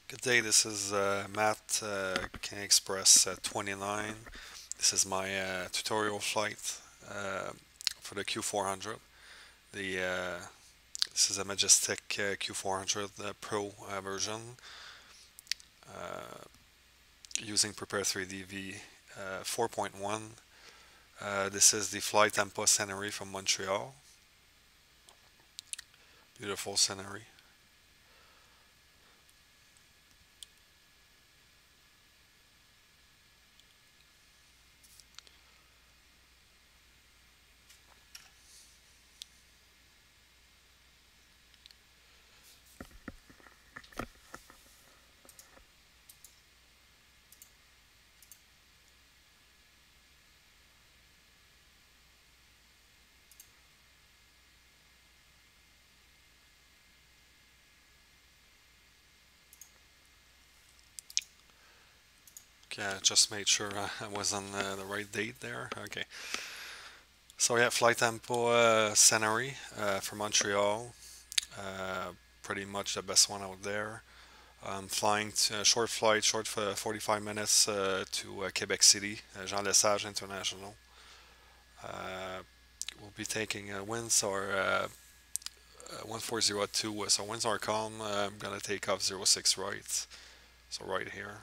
Good day, this is Matt, Canadian Xpress 29. This is my tutorial flight for the Q400. This is a Majestic Q400 Pro version uh, using Prepar3d v 4.1. This is the FlyTampa scenery from Montreal. Beautiful scenery. Okay, I just made sure I was on the right date there. Okay. So yeah, FlyTampa scenery from Montreal. Uh, Pretty much the best one out there. I'm flying short flight, short for 45 minutes to Quebec City, Jean-Lesage International. Uh, we'll be taking winds are 1402, so winds are calm. I'm gonna take off 06 right, so right here,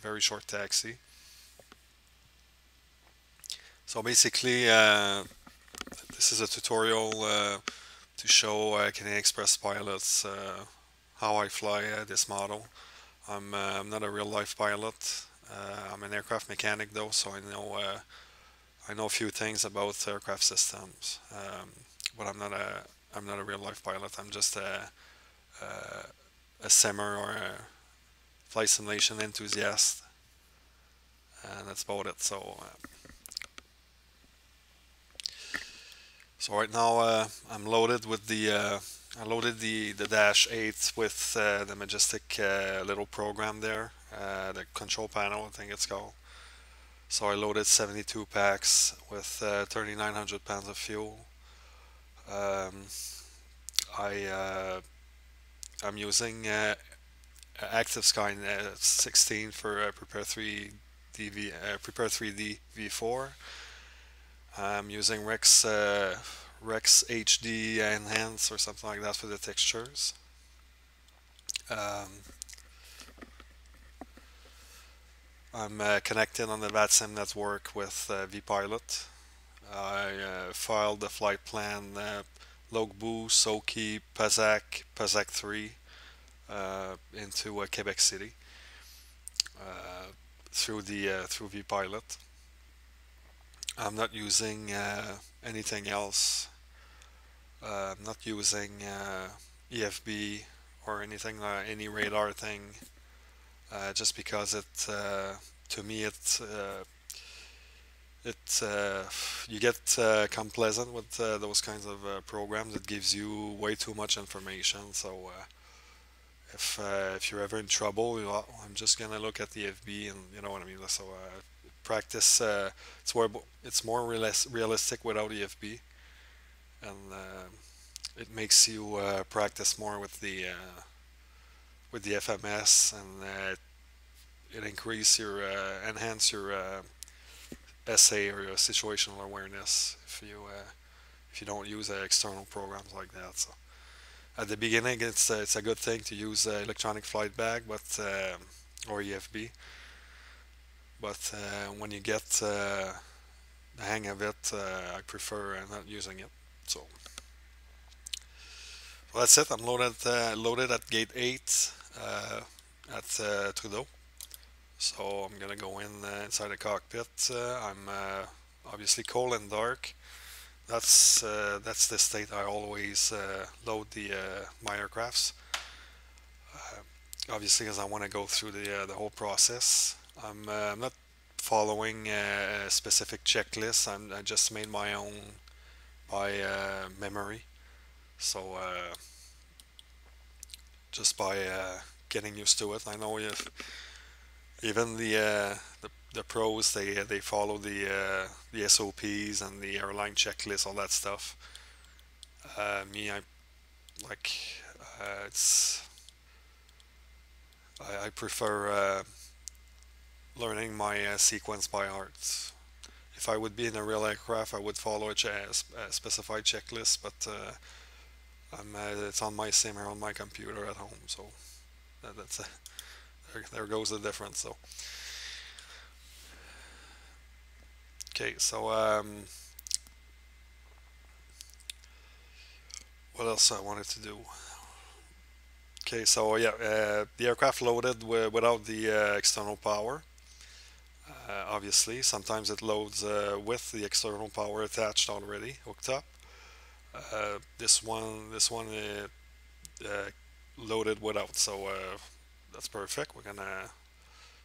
very short taxi. So basically, this is a tutorial to show Canadian Xpress pilots how I fly this model. I'm not a real life pilot. I'm an aircraft mechanic though, so I know a few things about aircraft systems. But I'm not a real life pilot. I'm just a simmer or a flight simulation enthusiast, and that's about it. So right now I'm loaded with I loaded the Dash 8 with the Majestic little program there, the control panel I think it's called. So I loaded 72 packs with 3,900 pounds of fuel. Um, I'm using Active Sky 16 for Prepar3d V4. I'm using Rex HD Enhance or something like that for the textures. Um, I'm connected on the VATSIM network with vPilot. I filed the flight plan LOKBU, SOKYE, PESAC, PESAC 3 into Quebec City through vPilot. I'm not using anything else. I'm not using EFB or anything, any radar thing, just because to me, you get complacent with those kinds of programs. It gives you way too much information. So if you're ever in trouble, I'm just gonna look at the FB, and you know what I mean. So practice. It's more realistic without EFB, and it makes you practice more with the FMS, and it enhance your SA or your situational awareness if you don't use external programs like that. So at the beginning, it's a good thing to use electronic flight bag, but or EFB. But when you get the hang of it, I prefer not using it. So well, that's it. I'm loaded at gate 8 at Trudeau. So I'm gonna go inside the cockpit. I'm obviously cold and dark. That's the state I always load my aircrafts. Obviously, because I want to go through the whole process. I'm not following a specific checklist. I just made my own by memory. So just by getting used to it, I know if even the pros they follow the SOPs and the airline checklist, all that stuff. Me, I like it's I prefer learning my sequence by heart. If I would be in a real aircraft, I would follow a specified checklist, but it's on my sim or on my computer at home, so that's there goes the difference. So okay, so what else I wanted to do? Okay, so yeah, the aircraft loaded without the external power. Obviously, sometimes it loads with the external power attached already, hooked up. This one loaded without, so that's perfect. We're gonna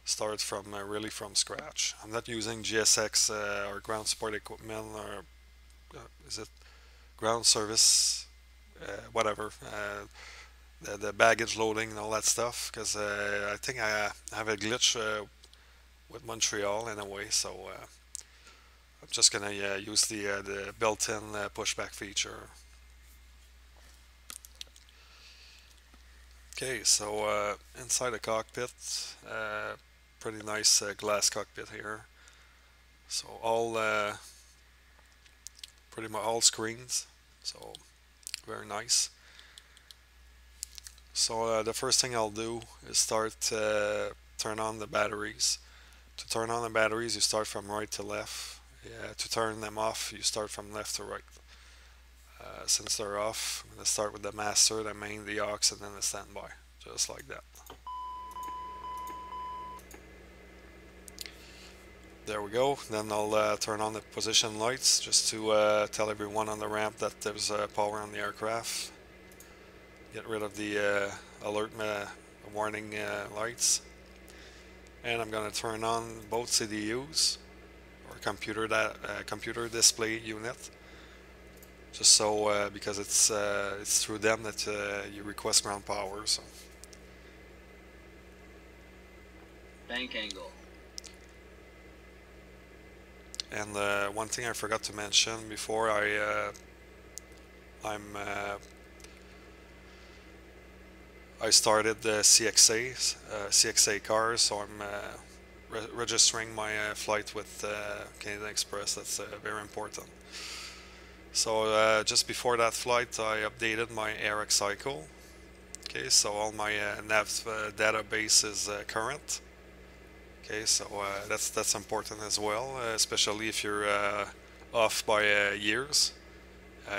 start from really from scratch. I'm not using GSX or ground support equipment, or is it ground service, whatever. The baggage loading and all that stuff, because I think I have a glitch with Montreal in a way, so I'm just gonna use the built-in pushback feature. Okay, so inside the cockpit, pretty nice glass cockpit here. So all pretty much all screens, so very nice. So the first thing I'll do is turn on the batteries. To turn on the batteries, you start from right to left. To turn them off, you start from left to right. Since they're off, I'm going to start with the master, the main, the aux, and then the standby, just like that. There we go. Then I'll turn on the position lights just to tell everyone on the ramp that there's power on the aircraft. Get rid of the alert warning lights. And I'm going to turn on both CDUs, or computer display unit, just so because it's through them that you request ground power. So bank angle. And one thing I forgot to mention before, I started the CXA cars, so I'm registering my flight with Canadian Xpress. That's very important. So just before that flight, I updated my ARX cycle. Okay, so all my nav database is current. Okay, so that's important as well, especially if you're off by years.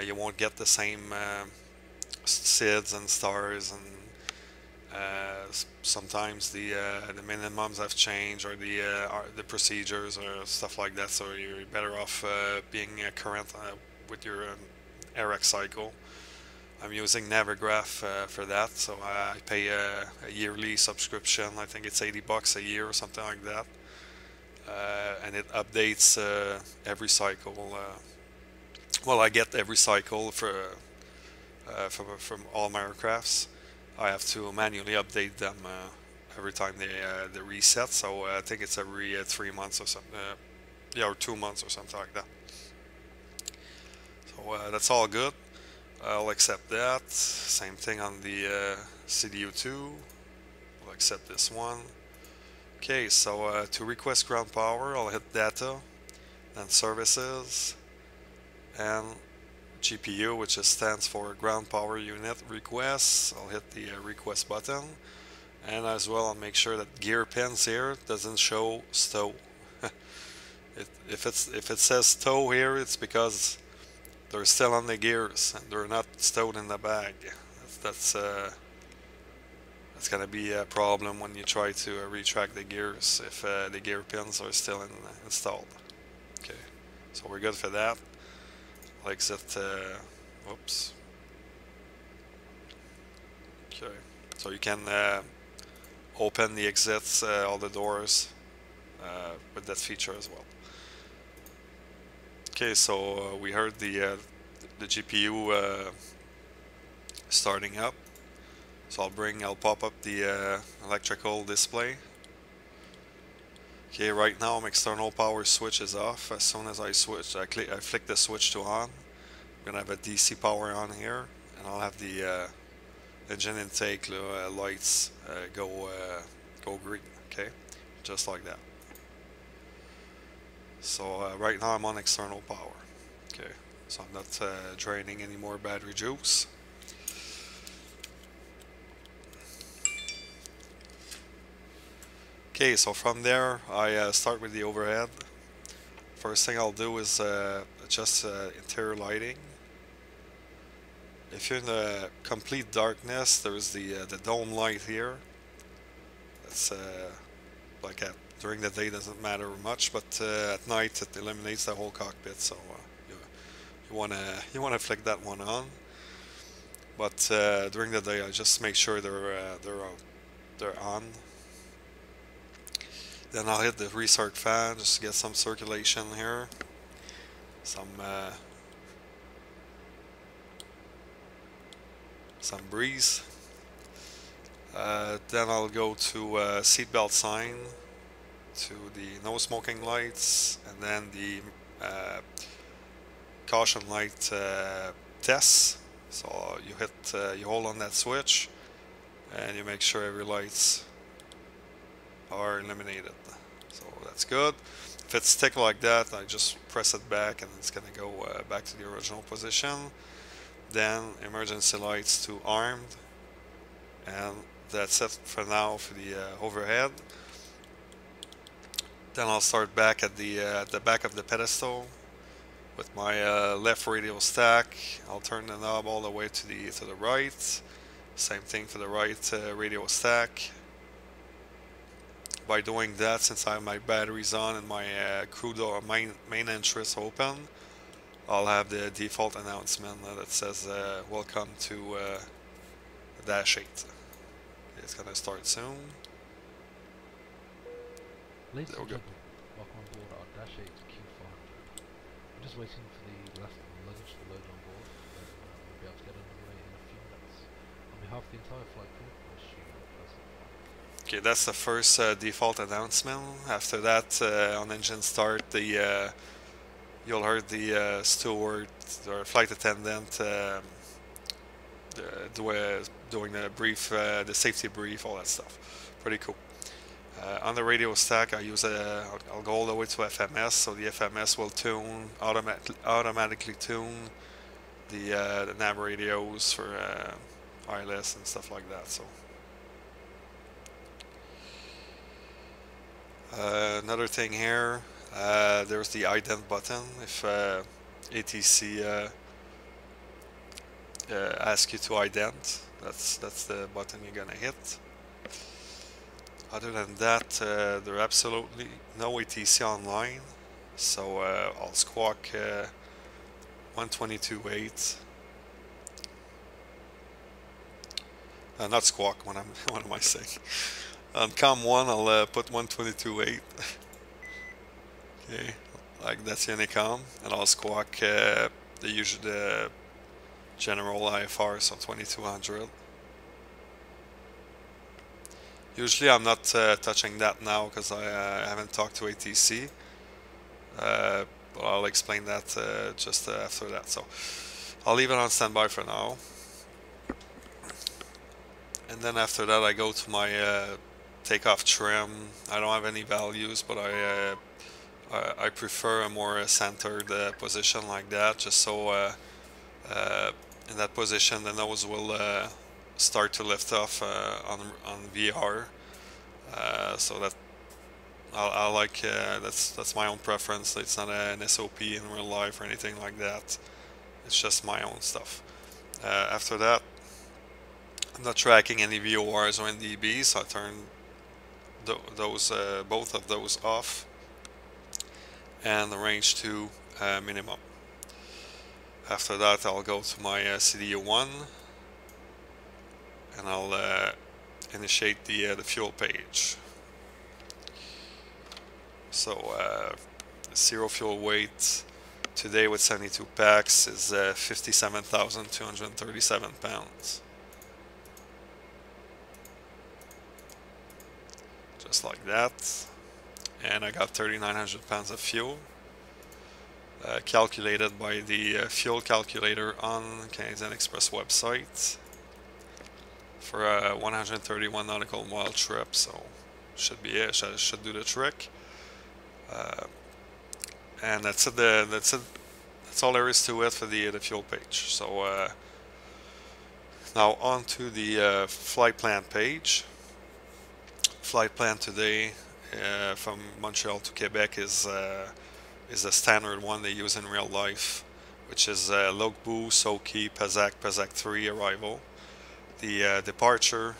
You won't get the same SIDs and stars, and sometimes the minimums have changed, or the procedures or stuff like that. So you're better off being current with your ARX cycle. I'm using Navigraph for that, so I pay a yearly subscription. I think it's $80 a year or something like that, and it updates every cycle. Well, I get every cycle from all my aircrafts. I have to manually update them every time they reset. So I think it's every 3 months or something, yeah, or 2 months or something like that. So that's all good. I'll accept that. Same thing on the CDU2. I'll accept this one. Okay, so to request ground power, I'll hit data, then services, and GPU, which stands for ground power unit requests. I'll hit the request button, and as well I'll make sure that gear pins here doesn't show stow. If it says stow here, it's because they're still on the gears and they're not stowed in the bag. That's going to be a problem when you try to retract the gears if the gear pins are still installed. Okay, so we're good for that. I'll exit. Whoops. Okay, so you can open the exits, all the doors, with that feature as well. Okay, so we heard the GPU starting up. So I'll pop up the electrical display. Okay, right now my external power switch is off. As soon as I switch, I flick the switch to on. I'm gonna have a DC power on here, and I'll have the engine intake lights go go green. Okay, just like that. So right now I'm on external power. Okay, so I'm not draining any more battery juice. Okay, so from there I start with the overhead. First thing I'll do is adjust interior lighting. If you're in the complete darkness, there's the dome light here. That's like during the day doesn't matter much, but at night it eliminates the whole cockpit. So you wanna flick that one on. But during the day, I just make sure they're on. Then I'll hit the restart fan just to get some circulation here, some breeze. Then I'll go to seatbelt sign, to the no smoking lights, and then the caution light test. So you hold on that switch, and you make sure every lights are eliminated. So that's good. If it's stick like that, I just press it back and it's gonna go back to the original position. Then emergency lights to armed, and that's it for now for the overhead. Then I'll start back at the back of the pedestal with my left radio stack. I'll turn the knob all the way to the right. Same thing for the right radio stack. By doing that, since I have my batteries on and my crew door main entrance open, I'll have the default announcement that says welcome to Dash 8. It's gonna start soon. Ladies There and we go. gentlemen, welcome on board our Dash 8 Q400. I'm just waiting for the last luggage to load on board, then we'll be able to get underway in a few minutes. On behalf of the entire flight crew, I wish you a pleasant flight. Okay, that's the first default announcement. After that, on engine start, you'll hear the steward or flight attendant doing the brief, the safety brief, all that stuff. Pretty cool. On the radio stack, I'll go all the way to FMS, so the FMS will tune automatically tune the nav radios for wireless and stuff like that. So another thing here, there's the ident button. If ATC asks you to ident, that's the button you're gonna hit. Other than that, there are absolutely no ATC online, so I'll squawk 122.8. Not squawk. What am I saying? On COM 1, I'll put 122.8. Okay, like that's the Unicom, and I'll squawk the general IFR, so 2200. Usually I'm not touching that now because I haven't talked to ATC, but I'll explain that just after that. So I'll leave it on standby for now, and then after that I go to my takeoff trim. I don't have any values, but I prefer a more centered position like that, just so in that position the nose will start to lift off on VR, so that I like that's my own preference. It's not an SOP in real life or anything like that. It's just my own stuff. After that, I'm not tracking any VORs or NDBs, so I turn those both of those off and the range to minimum. After that, I'll go to my CDU1 and I'll initiate the fuel page. So zero fuel weight today with 72 packs is 57,237 pounds. Just like that. And I got 3,900 pounds of fuel. Calculated by the fuel calculator on Canadian Xpress website for a 131 nautical mile trip. So should be it. Should do the trick. And that's it. That's all there is to it for the fuel page. So now on to the flight plan page. Flight plan today from Montreal to Quebec is a standard one they use in real life, which is LOKBU, SOKYE, PESAC, PESAC-3 arrival. The departure,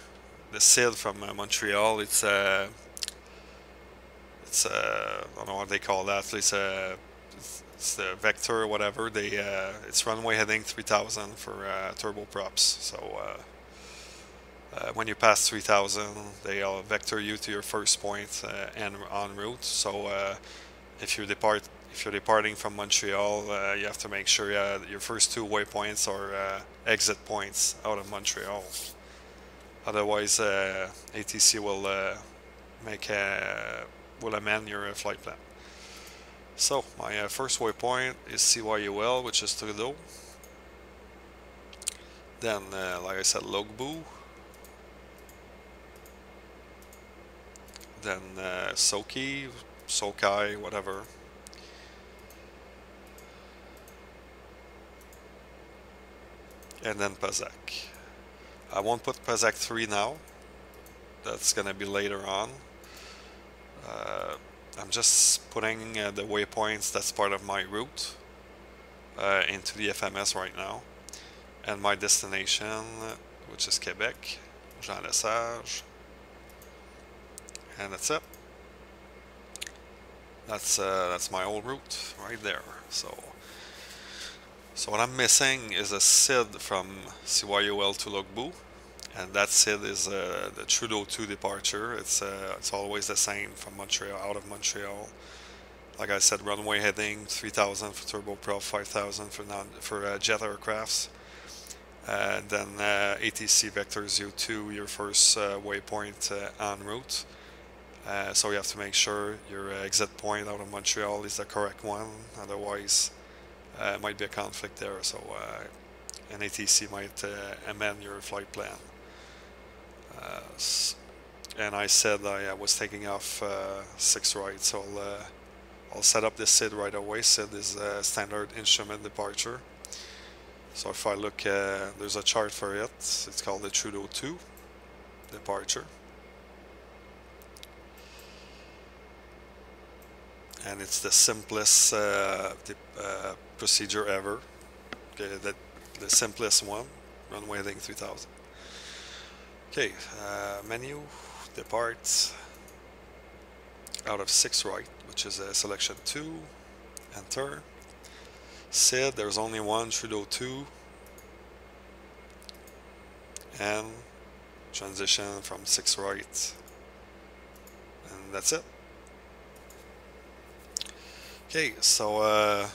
the SID from Montreal, it's I don't know what they call that. It's the vector or whatever. It's runway heading 3000 for turboprops. So when you pass 3000, they'll vector you to your first point and en route. So if you're departing from Montreal, you have to make sure your first 2 waypoints are exit points out of Montreal. Otherwise, ATC will amend your flight plan. So my first waypoint is CYUL, which is Trudeau. Then, like I said, LOKBU. Then SOKYE, SOKYE, whatever. And then PESAC. I won't put PESAC-3 now. That's gonna be later on. I'm just putting the waypoints that's part of my route into the FMS right now. And my destination, which is Quebec, Jean-Lesage. And that's it. That's my old route right there. So what I'm missing is a SID from CYUL to LOKBU, and that SID is the Trudeau 2 departure. It's always the same from Montreal, out of Montreal. Like I said, runway heading 3000 for turboprop, 5000 for jet aircrafts. Then ATC vectors you to your first waypoint en route. So you have to make sure your exit point out of Montreal is the correct one. Otherwise, might be a conflict there. So an ATC might amend your flight plan. And I said I was taking off 6 right, so I'll set up this SID right away. SID is a standard instrument departure. So if I look, there's a chart for it. It's called the Trudeau 2 departure. And it's the simplest procedure ever. Okay, the simplest one, runway heading 3000. Okay, menu, depart, out of 6 right, which is selection 2, enter. SID, there's only one, Trudeau 2, and transition from 6 right, and that's it. Okay, so a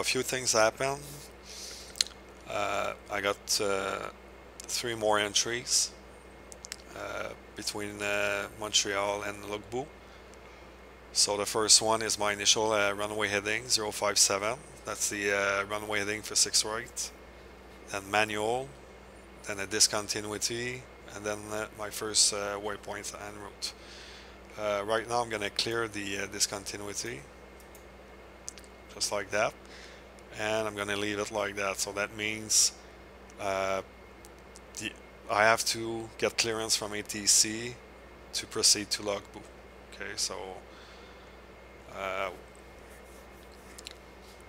few things happened. I got 3 more entries between Montreal and LOKBU. So the first one is my initial runway heading 057. That's the runway heading for 6 right. Then manual, then a discontinuity, and then my first waypoint en route. Right now I'm gonna clear the discontinuity, just like that, and I'm gonna leave it like that. So that means I have to get clearance from ATC to proceed to LOKBU. Okay, so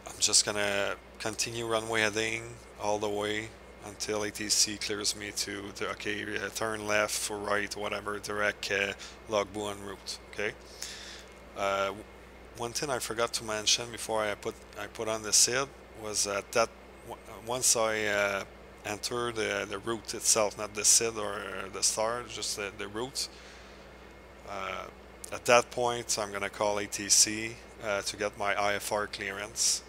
I'm just gonna continue runway heading all the way until ATC clears me to the turn left or right, whatever, direct LOKBU en route. Okay. One thing I forgot to mention before I put on the SID was that once I enter the route itself, not the SID or the star, just the route. At that point, I'm gonna call ATC to get my IFR clearance.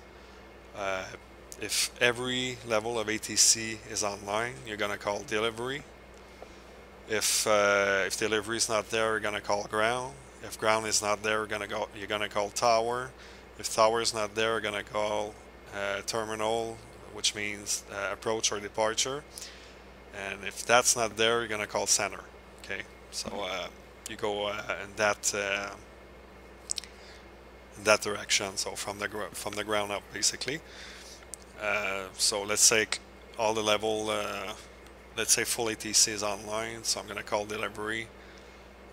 If every level of ATC is online, you're gonna call delivery. If delivery is not there, you're gonna call ground. If ground is not there, you're gonna call tower. If tower is not there, you're gonna call terminal, which means approach or departure. And if that's not there, you're gonna call center. Okay, so in that direction, so from the ground up basically. So let's say all the level, let's say full ATC is online, so I'm gonna call delivery.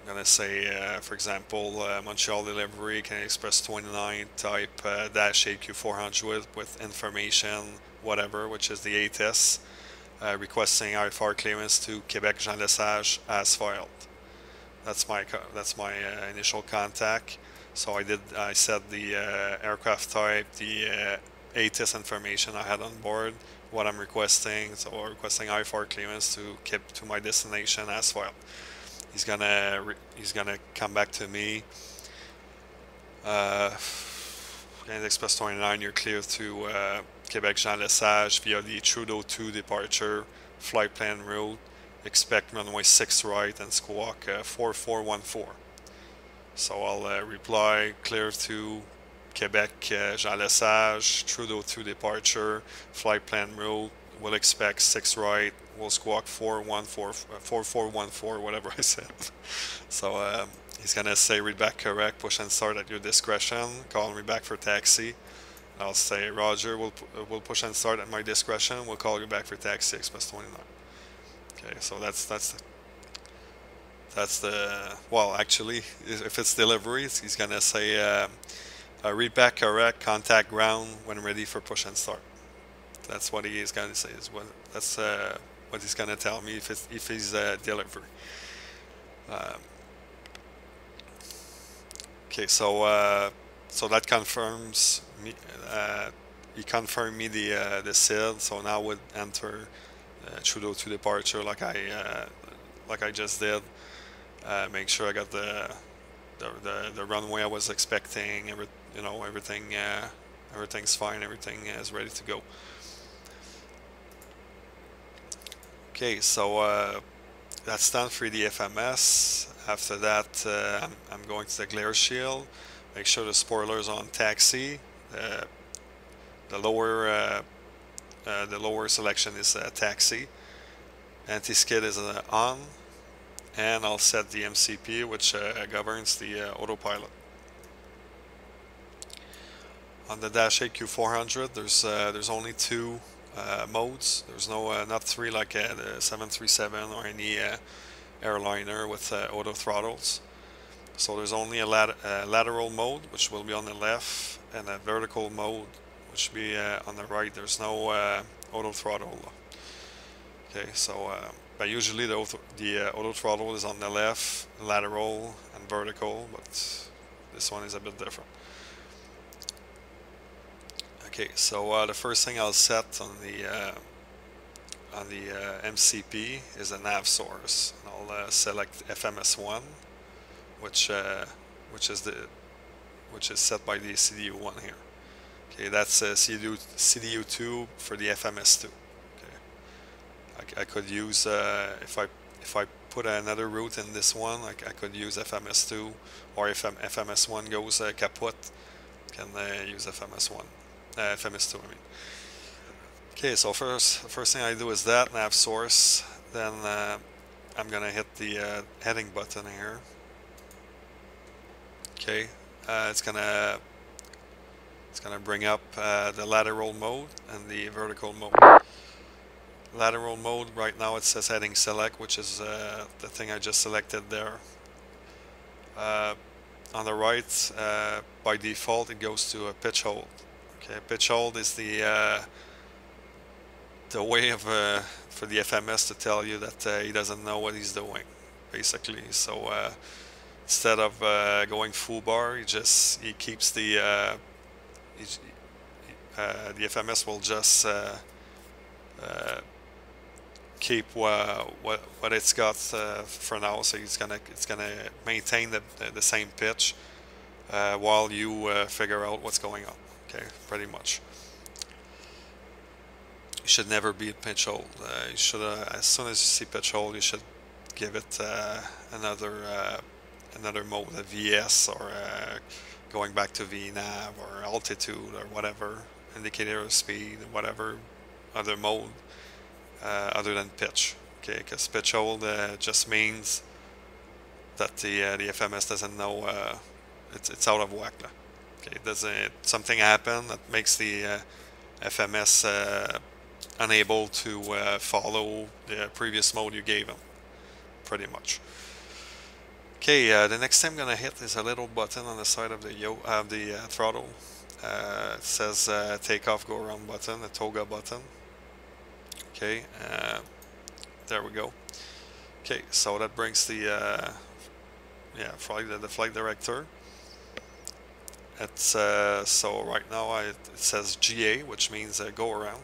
I'm gonna say, for example, Montreal delivery, Canadian Xpress 29 type Dash Q400 with information, whatever, which is the ATS, requesting IFR clearance to Quebec Jean-Lesage as filed. That's my initial contact. So I said the aircraft type, the ATS information I had on board, what I'm requesting. So requesting IFR clearance to my destination as filed. He's gonna come back to me. Canadian Xpress 29, you're clear to Quebec Jean-Lesage via the Trudeau 2 departure, flight plan route. Expect runway 6 right and squawk 4414. So I'll reply clear to Quebec Jean-Lesage, Trudeau 2 departure, flight plan route. We'll expect 6 right. We'll squawk 4414, whatever I said. So he's gonna say read back correct, push and start at your discretion. Call me back for taxi. I'll say Roger, we'll push and start at my discretion. We'll call you back for taxi Express 29. Okay, so that's the well, actually, if it's delivery, he's gonna say read back correct, contact ground when ready for push and start. That's what he is gonna say. That's what he's gonna tell me if he's delivery. Okay, so that confirms me. He confirmed me the SID. So now would enter Trudeau 2 departure like I just did. Make sure I got the runway I was expecting. Everything's fine. Everything is ready to go. Okay, so that's done for the FMS. After that, I'm going to the glare shield. Make sure the spoiler's on taxi. The lower selection is taxi. Anti-skid is on, and I'll set the MCP, which governs the autopilot. On the Dash Q400, there's only 2 modes. There's not 3 like the 737 or any airliner with auto throttles. So there's only a lateral mode, which will be on the left, and a vertical mode, which will be on the right. There's no auto throttle. Okay, so but usually the auto throttle is on the left, lateral, and vertical, but this one is a bit different. Okay, so the first thing I'll set on the MCP is a nav source. I'll select FMS1, which is set by the CDU1 here. Okay, that's CDU2 for the FMS2. Okay, I could use if I put another route in this one, I could use FMS2, or if FMS1 goes kaput, can use FMS1. FMS2, I mean. Okay, so first thing I do is that nav source. Then I'm gonna hit the heading button here. Okay, it's gonna bring up the lateral mode and the vertical mode. Lateral mode right now it says heading select, which is the thing I just selected there. On the right, by default, it goes to a pitch hold. Okay, pitch hold is the way of for the FMS to tell you that he doesn't know what he's doing, basically. So instead of going full bar, he keeps the FMS will just keep what it's got for now. So it's gonna maintain the same pitch while you figure out what's going on. Okay, pretty much. You should never be at pitch hold. You should, as soon as you see pitch hold, you should give it another mode, a VS, or going back to VNAV or altitude or whatever, indicator of speed, whatever other mode other than pitch. Okay, because pitch hold just means that the FMS doesn't know it's out of whack. Okay, something happen that makes the FMS unable to follow the previous mode you gave him, pretty much. Okay, the next thing I'm gonna hit is a little button on the side of the throttle. It says takeoff go around button, a toga button. Okay, there we go. Okay, so that brings the flight director. It's so right now it says GA, which means go around,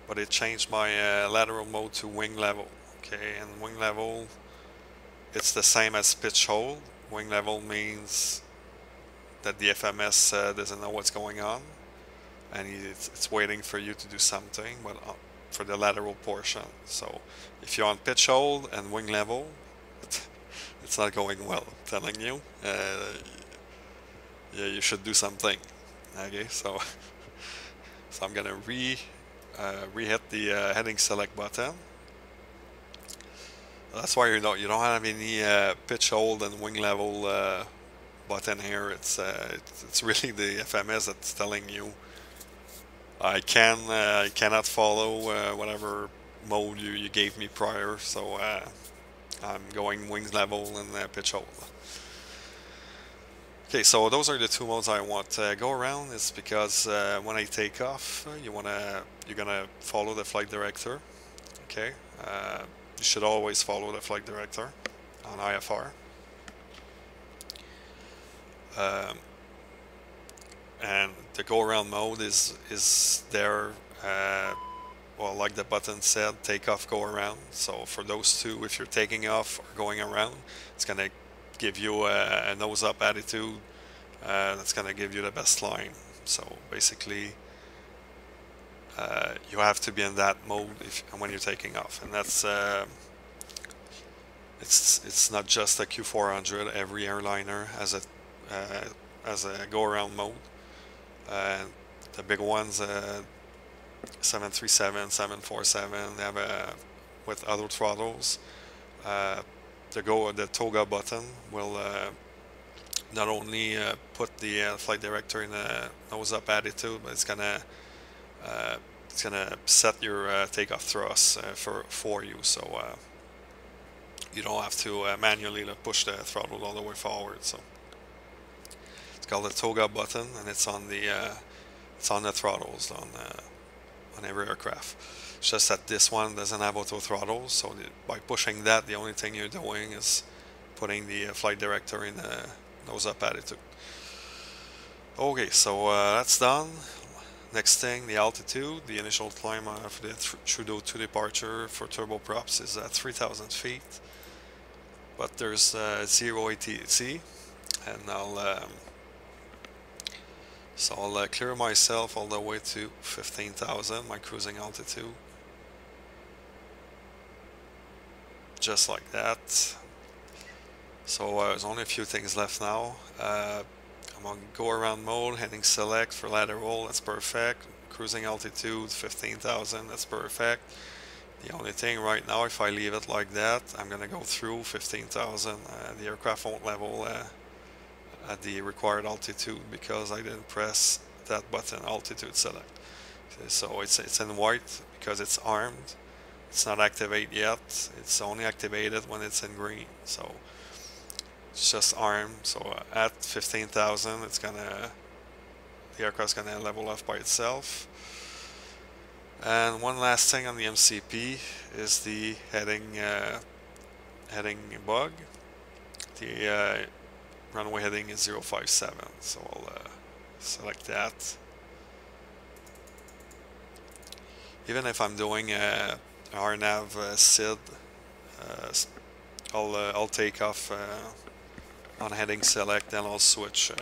but it changed my lateral mode to wing level. Okay, and wing level, it's the same as pitch hold. Wing level means that the FMS doesn't know what's going on, and it's waiting for you to do something, but for the lateral portion. So if you're on pitch hold and wing level, it's not going well, I'm telling you. Yeah, you should do something. Okay, so I'm gonna re-hit the heading select button. That's why you don't have any pitch hold and wing level button here. It's really the FMS that's telling you I cannot follow whatever mode you gave me prior. So I'm going wing level and pitch hold. Okay, so those are the two modes I want. Go around is because when I take off, you're gonna follow the flight director. Okay, you should always follow the flight director on IFR. And the go around mode is there. Well, like the button said, take off, go around. So for those two, if you're taking off or going around, it's gonna give you a nose up attitude that's gonna give you the best line. So basically you have to be in that mode when you're taking off, and that's it's not just a Q400. Every airliner has a go around mode. The big ones, 737, 747, they have with other throttles. The toga button will not only put the flight director in a nose up attitude, but it's gonna set your takeoff thrust for you, so you don't have to manually push the throttle all the way forward. So it's called the toga button, and it's on the throttles on every aircraft. It's just that this one doesn't have auto throttle, so by pushing that, the only thing you're doing is putting the flight director in a nose up attitude. Okay, so that's done. Next thing, the altitude. The initial climb for the Trudeau 2 departure for turboprops is at 3,000 feet, but there's 0 ATC, and I'll clear myself all the way to 15,000, my cruising altitude. Just like that. So there's only a few things left now. I'm on go around mode, heading select for lateral, that's perfect. Cruising altitude 15,000, that's perfect. The only thing right now, if I leave it like that, I'm gonna go through 15,000. The aircraft won't level at the required altitude because I didn't press that button, altitude select. Okay, so it's in white because it's armed. It's not activated yet. It's only activated when it's in green. So it's just armed. So at 15,000, the aircraft's gonna level off by itself. And one last thing on the MCP is the heading bug. The runway heading is 057, so I'll select that. Even if I'm doing a RNAV SID, I'll take off on heading select, then I'll switch to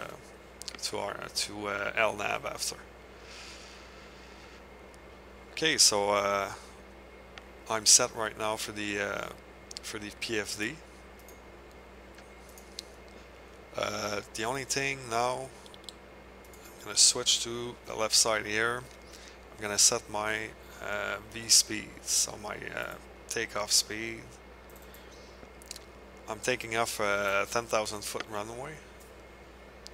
LNAV after. Okay, so I'm set right now for the PFD. The only thing now, I'm going to switch to the left side here. I'm going to set my V speed, so my takeoff speed. I'm taking off 10,000 foot runway.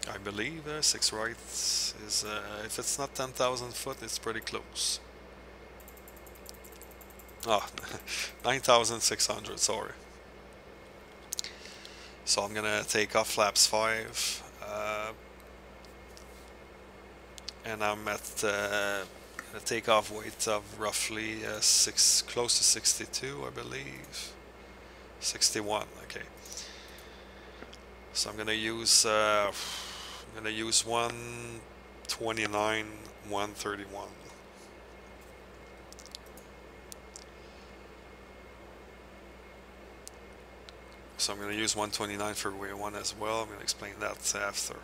I believe 6 right is, if it's not 10,000 foot, it's pretty close. Oh, 9,600, sorry. So I'm gonna take off flaps 5, and I'm at a takeoff weight of roughly close to 62, I believe. 61, okay. So I'm gonna use 129, 131. So I'm gonna use 129 for way 1 as well. I'm gonna explain that after.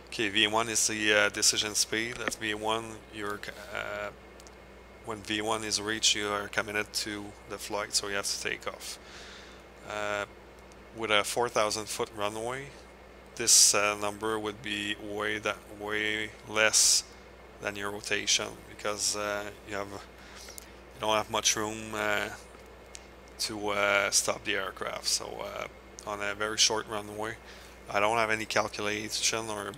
Okay, V1 is the decision speed. At V1, you're when V1 is reached, you are committed to the flight, so you have to take off. With a 4,000 foot runway, this number would be way less than your rotation, because you don't have much room to stop the aircraft. So on a very short runway, I don't have any calculation or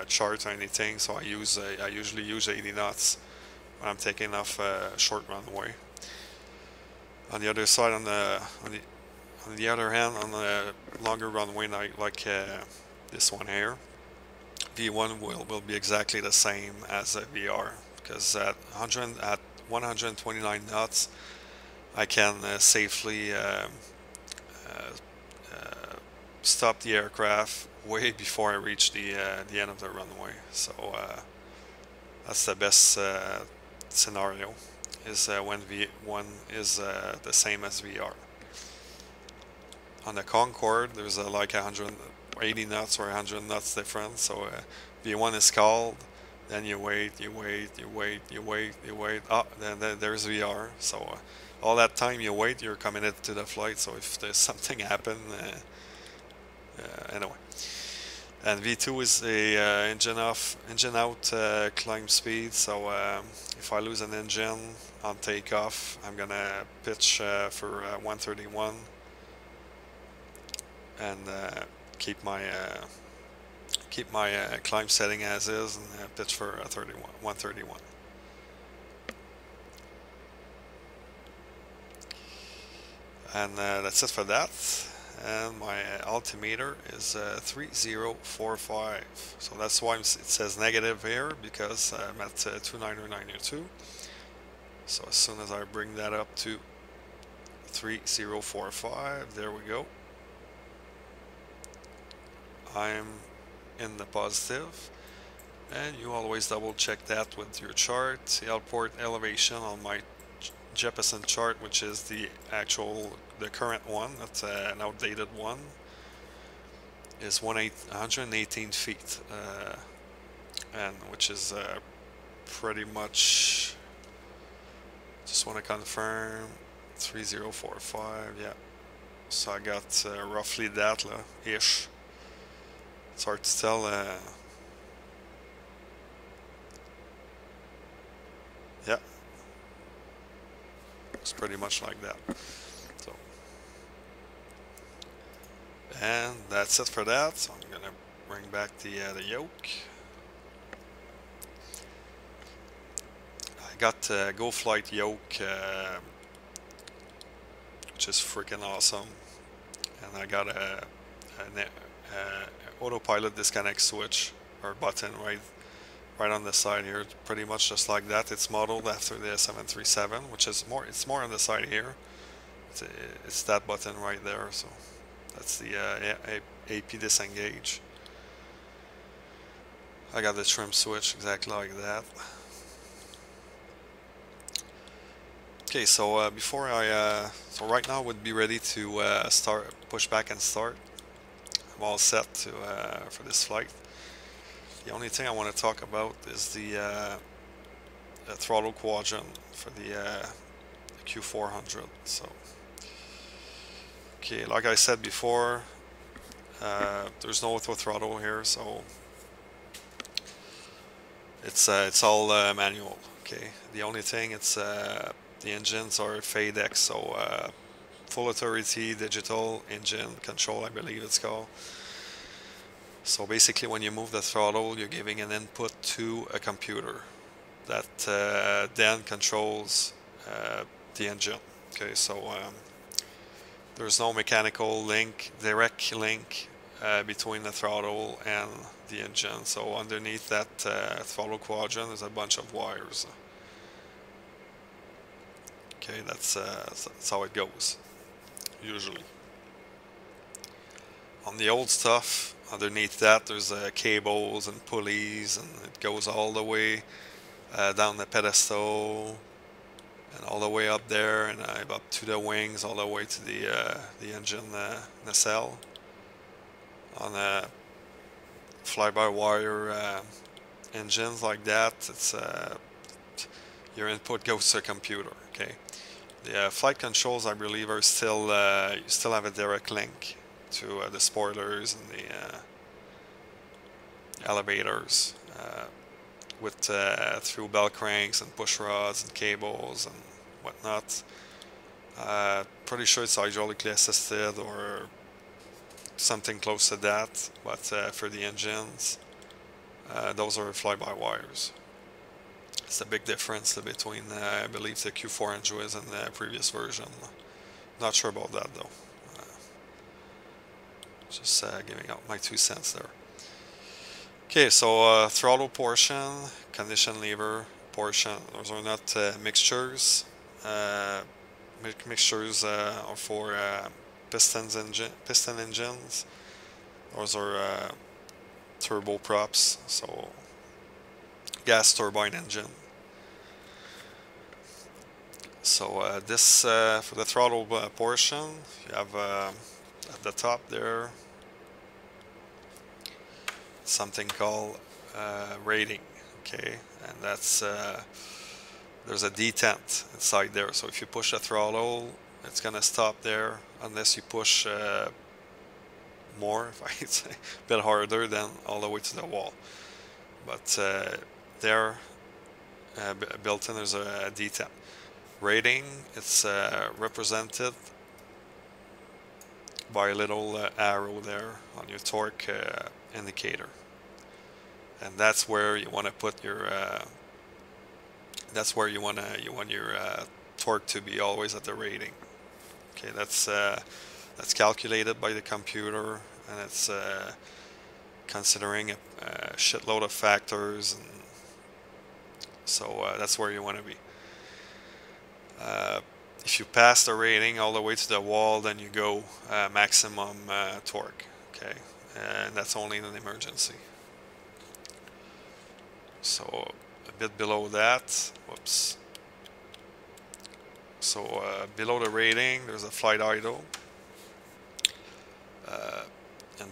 chart or anything, so I usually use 80 knots when I'm taking off a short runway. On the other side, on the other hand, on the longer runway, like this one here, V1 will be exactly the same as a VR, because at 129 knots, I can safely stop the aircraft way before I reach the end of the runway. So that's the best scenario, is when V1 is the same as VR. On the Concorde, there's like 180 knots or 100 knots difference. So V1 is called, then you wait. Oh, then there's VR. So all that time you wait, you're committed to the flight. So if there's something happen, anyway. And V2 is a engine out climb speed. So if I lose an engine on takeoff, I'm gonna pitch for 131 and keep my climb setting as is, and pitch for 131. And that's it for that. And my altimeter is 3045. So that's why it says negative here, because I'm at 29092. So as soon as I bring that up to 3045, there we go, I'm in the positive. And you always double check that with your chart. The outport elevation on my Jeppesen chart, which is the current one, that's an outdated one, is 118 feet, and which is pretty much, just want to confirm, 3045, yeah. So I got roughly that ish. It's hard to tell. Yeah, it's pretty much like that. So, and that's it for that. So I'm gonna bring back the yoke. I got GoFlight yoke, which is freaking awesome, and I got a autopilot disconnect switch or button right on the side here, pretty much just like that. It's modeled after the 737, which is it's more on the side here. It's that button right there. So that's the AP disengage. I got the trim switch exactly like that. Okay, so before so right now would be ready to push back and start. I'm all set to for this flight. The only thing I want to talk about is the throttle quadrant for the Q400. So, okay, like I said before, there's no auto throttle here, so it's all manual. Okay, the only thing it's the engines are FADEX, so full authority digital engine control, I believe it's called. So basically, when you move the throttle, you're giving an input to a computer that then controls the engine. Okay, so there's no mechanical link, direct link between the throttle and the engine. So underneath that throttle quadrant, there's a bunch of wires. Okay, that's how it goes usually. On the old stuff, underneath that, there's cables and pulleys, and it goes all the way down the pedestal and all the way up there, and up to the wings, all the way to the engine nacelle. On fly-by-wire engines like that, it's your input goes to a computer. Okay, the flight controls, I believe, are still you still have a direct link to the spoilers and the elevators with through bell cranks and push rods and cables and whatnot. Pretty sure it's hydraulically assisted or something close to that, but for the engines, those are fly-by-wires. It's a big difference between, I believe, the Q400 and the previous version. Not sure about that though. Just giving out my 2 cents there. Okay, so throttle portion, condition lever portion, those are not mixtures. Mixtures are for piston engines. Those are turboprops, so gas turbine engine. So this for the throttle portion, you have at the top there something called rating. Okay, and that's there's a detent inside there. So if you push the throttle, it's gonna stop there unless you push more, if I say, a bit harder than all the way to the wall. But there, built in, there's a detent. Rating, it's represented by a little arrow there on your torque indicator, and that's where you want to put your that's where you want your torque to be always at the rating. Okay, that's calculated by the computer, and it's considering a shitload of factors, and so that's where you want to be. If you pass the rating all the way to the wall, then you go maximum torque. Okay, and that's only in an emergency. So a bit below that, whoops. So below the rating, there's a flight idle, and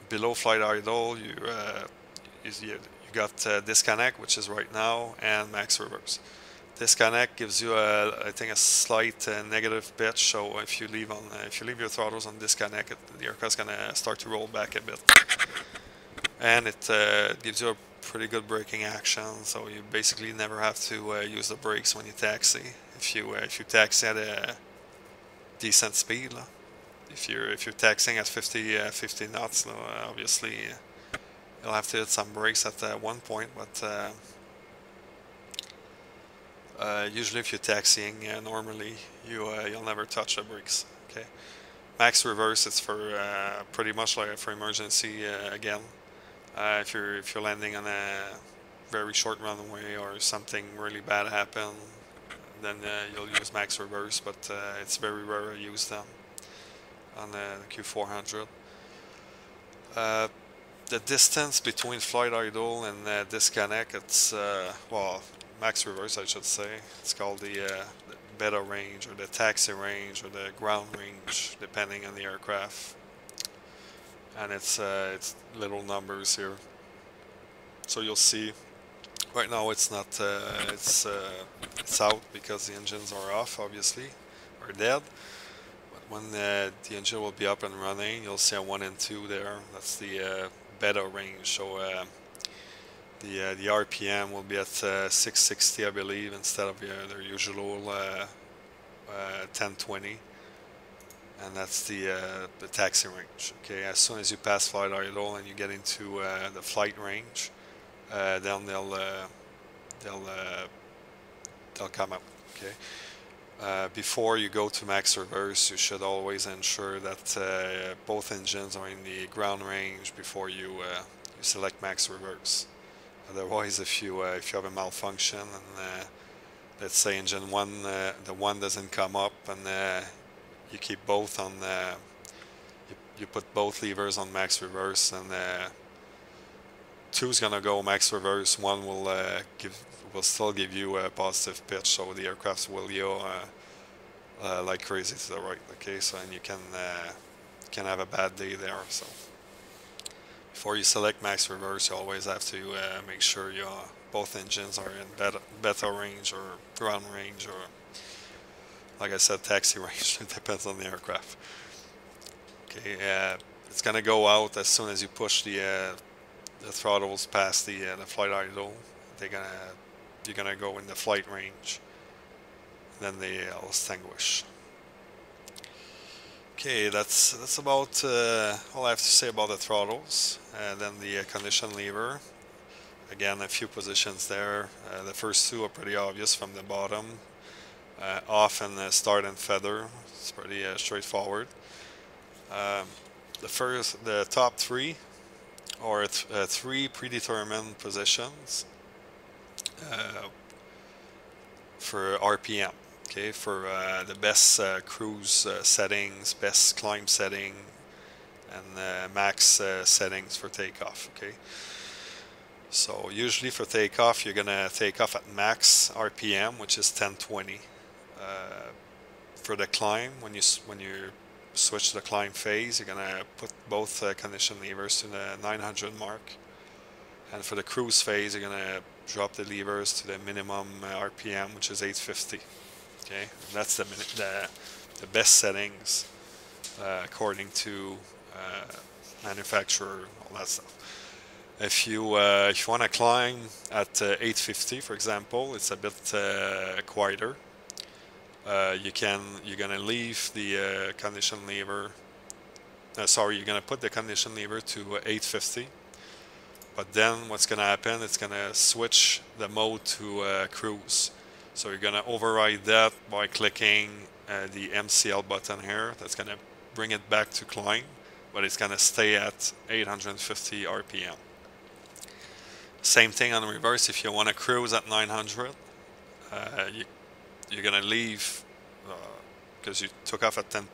below flight idle, you got disconnect, which is right now, and max reverse. Disconnect gives you I think a slight negative pitch. So if you leave your throttles on disconnect, the aircraft's gonna start to roll back a bit, and it gives you a pretty good braking action. So you basically never have to use the brakes when you taxi. If you taxi at a decent speed, if you're taxiing at 50 knots, obviously you'll have to hit some brakes at one point, but usually if you're taxiing normally, you'll never touch the brakes. Okay, max reverse, it's for pretty much like for emergency again. If you're landing on a very short runway or something really bad happen, then you'll use max reverse, but it's very rare to use them on the Q400. The distance between flight idle and disconnect, it's well, max reverse, I should say. It's called the beta range, or the taxi range, or the ground range, depending on the aircraft. And it's little numbers here. So you'll see. Right now it's not. It's out because the engines are off, obviously, or dead. But when the engine will be up and running, you'll see a 1 and 2 there. That's the beta range. So the RPM will be at 660, I believe, instead of their usual 1020, and that's the taxi range. Okay, as soon as you pass flight idle and you get into the flight range, then they'll come out. Okay. Before you go to max reverse, you should always ensure that both engines are in the ground range before you select max reverse. Otherwise, if you have a malfunction and let's say engine 1, the 1 doesn't come up, and you keep both on, you put both levers on max reverse, and 2 is gonna go max reverse, 1 will still give you a positive pitch, so the aircraft will yaw like crazy to the right. Okay, so and you can have a bad day there. So before you select max reverse, you always have to make sure both engines are in beta range or ground range, or like I said, taxi range. It depends on the aircraft. Okay, it's gonna go out as soon as you push the throttles past the flight idle. You're gonna go in the flight range. Then they'll extinguish. Okay, that's about all I have to say about the throttles. Then the condition lever. Again, a few positions there. The first 2 are pretty obvious from the bottom. Off and start and feather. It's pretty straightforward. The top 3 are 3 predetermined positions for RPM. Okay, for the best cruise settings, best climb setting, and max settings for takeoff. Okay, so usually for takeoff, you're gonna take off at max RPM, which is 1020. For the climb, when you switch to the climb phase, you're gonna put both condition levers to the 900 mark, and for the cruise phase, you're gonna drop the levers to the minimum RPM, which is 850. Okay, and that's the best settings according to manufacturer, all that stuff. If you want to climb at 850, for example, it's a bit quieter. You're gonna leave the condition lever. You're gonna put the condition lever to 850. But then what's gonna happen? It's gonna switch the mode to cruise. So you're gonna override that by clicking the MCL button here. That's gonna bring it back to climb, but it's gonna stay at 850 RPM. Same thing on reverse. If you want to cruise at 900, you're gonna leave because you took off at 10.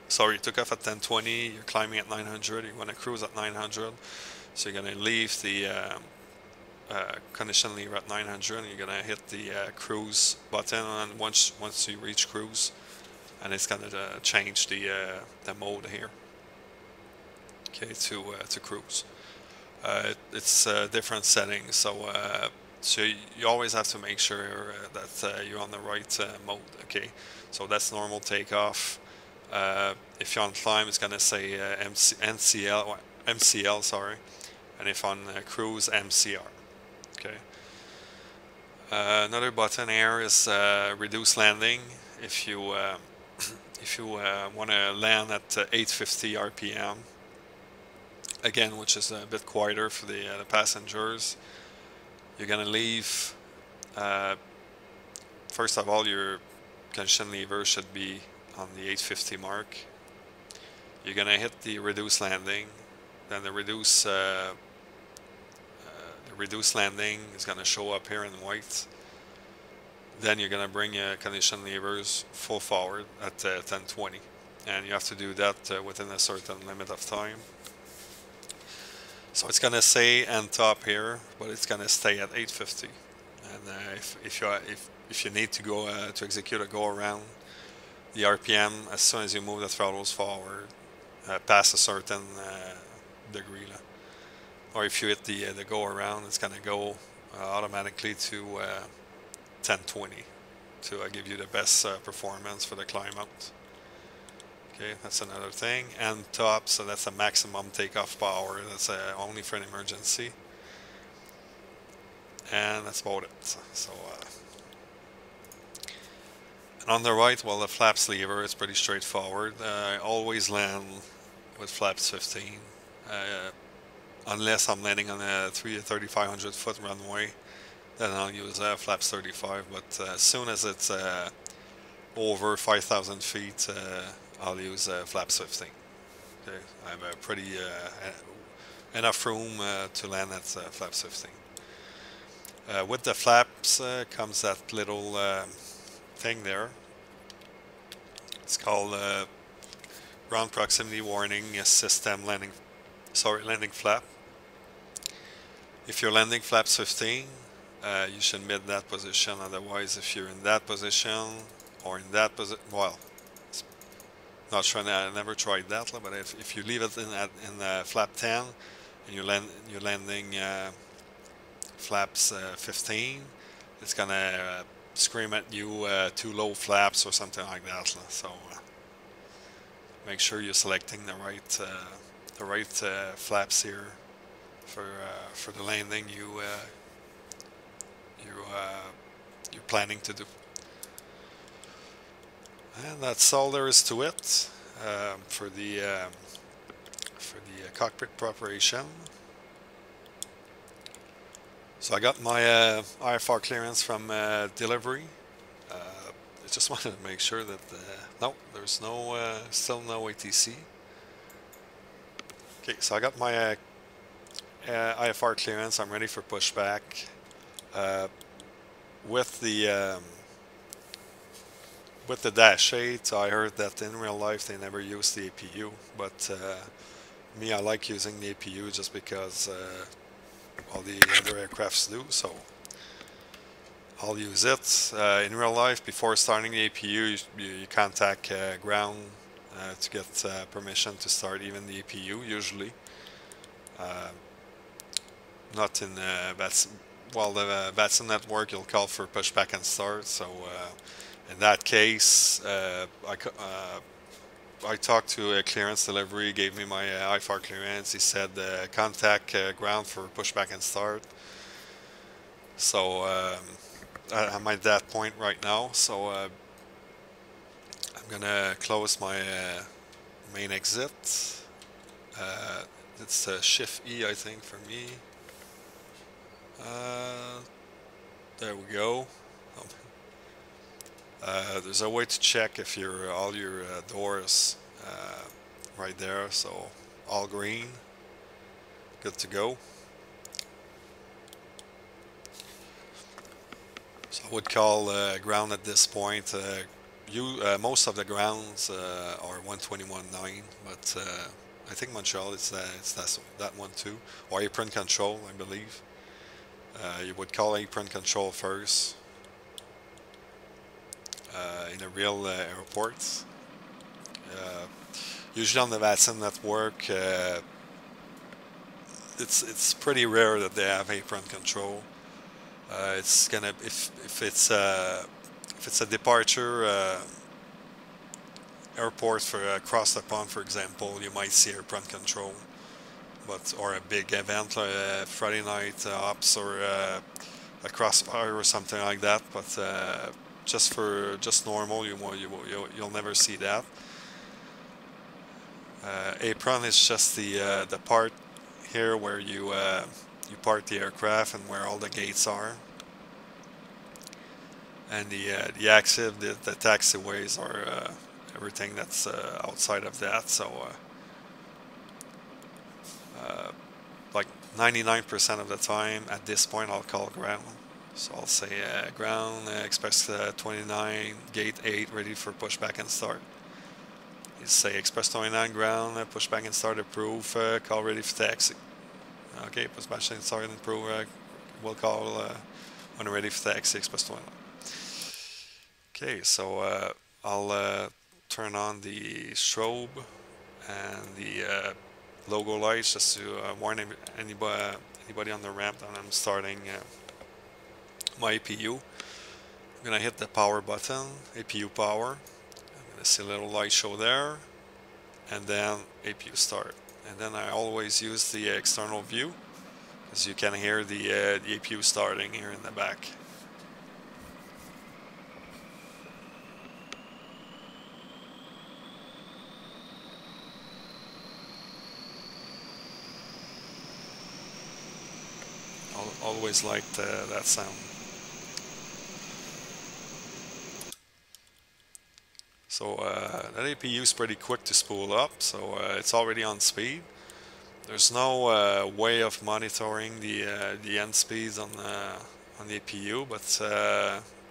Sorry, you took off at 1020. You're climbing at 900. You want to cruise at 900, so you're gonna leave the condition lever at 900, and you're gonna hit the cruise button, and once you reach cruise, and it's gonna change the mode here. Okay, to cruise. It's different settings, so you always have to make sure that you're on the right mode. Okay, so that's normal takeoff. If you're on climb, it's gonna say MCL, sorry, and if on cruise, MCR. Okay. Another button here is reduce landing. If you want to land at 850 RPM, again, which is a bit quieter for the passengers, you're gonna leave. First of all, your condition lever should be on the 850 mark. You're gonna hit the reduce landing, then the reduce landing is going to show up here in white. Then you're going to bring your condition levers full forward at 1020, and you have to do that within a certain limit of time. So it's going to say end top here, but it's going to stay at 850. And if you need to go to execute a go around, the RPM, as soon as you move the throttles forward past a certain degree, or if you hit the go around, it's gonna go automatically to 1020 to give you the best performance for the climb out. Okay, that's another thing. And top, so that's a maximum takeoff power. That's only for an emergency. and that's about it. So and on the right, well, the flaps lever is pretty straightforward. I always land with flaps 15, unless I'm landing on a 3,500 foot runway, then I'll use flaps 35. But as soon as it's over 5,000 feet, I'll use flaps 15. Okay, I have a pretty enough room to land at flaps 15. With the flaps comes that little thing there. It's called ground proximity warning system landing flap. If you're landing flaps 15, you should mid that position. Otherwise, if you're in that position or in that position, well, not sure. I never tried that, but if you leave it in flap 10 and you're landing flaps 15, it's gonna scream at you too low flaps or something like that. So make sure you're selecting the right flaps here for the landing you're planning to do. And that's all there is to it for the cockpit preparation. So I got my IFR clearance from delivery. I just wanted to make sure that no, there's no still no ATC. Okay, so I got my IFR clearance. I'm ready for pushback. With the Dash 8, I heard that in real life they never use the APU, but me, I like using the APU just because all the other aircrafts do, so I'll use it. In real life, before starting the APU, you contact ground to get permission to start even the APU, usually. Not in VATSIM. Well, the VATSIM network, you'll call for pushback and start, so in that case, I talked to a clearance delivery, gave me my IFR clearance. He said contact ground for pushback and start. So I'm at that point right now. So I'm gonna close my main exit. It's Shift E, I think, for me. There we go. There's a way to check if all your doors right there, so all green, good to go. So I would call ground at this point. Most of the grounds are 121.9, but I think Montreal it's that one too, or apron control, I believe. You would call apron control first. In a real airport. Usually on the VATSIM network, it's pretty rare that they have apron control. It's gonna if it's a departure airport for across the pond, for example, you might see apron control, or a big event like Friday night ops or a crossfire or something like that, but. Just normal, you'll never see that. Apron is just the part here where you park the aircraft and where all the gates are, and the exit, the taxiways are everything that's outside of that. So like 99% of the time at this point, I'll call ground. So I'll say ground, Express 29, gate 8, ready for pushback and start. You say Express 29 ground, pushback and start approved, call ready for taxi. Okay, pushback and start and approve, we'll call when ready for taxi, Express 29. Okay, so I'll turn on the strobe and the logo lights just to warn anybody on the ramp that I'm starting my APU. I'm gonna hit the power button, APU power. I'm gonna see a little light show there, and then APU start. And then I always use the external view. as you can hear the APU starting here in the back. Always liked that sound. So that APU is pretty quick to spool up, so it's already on speed. There's no way of monitoring the end speeds on the APU, but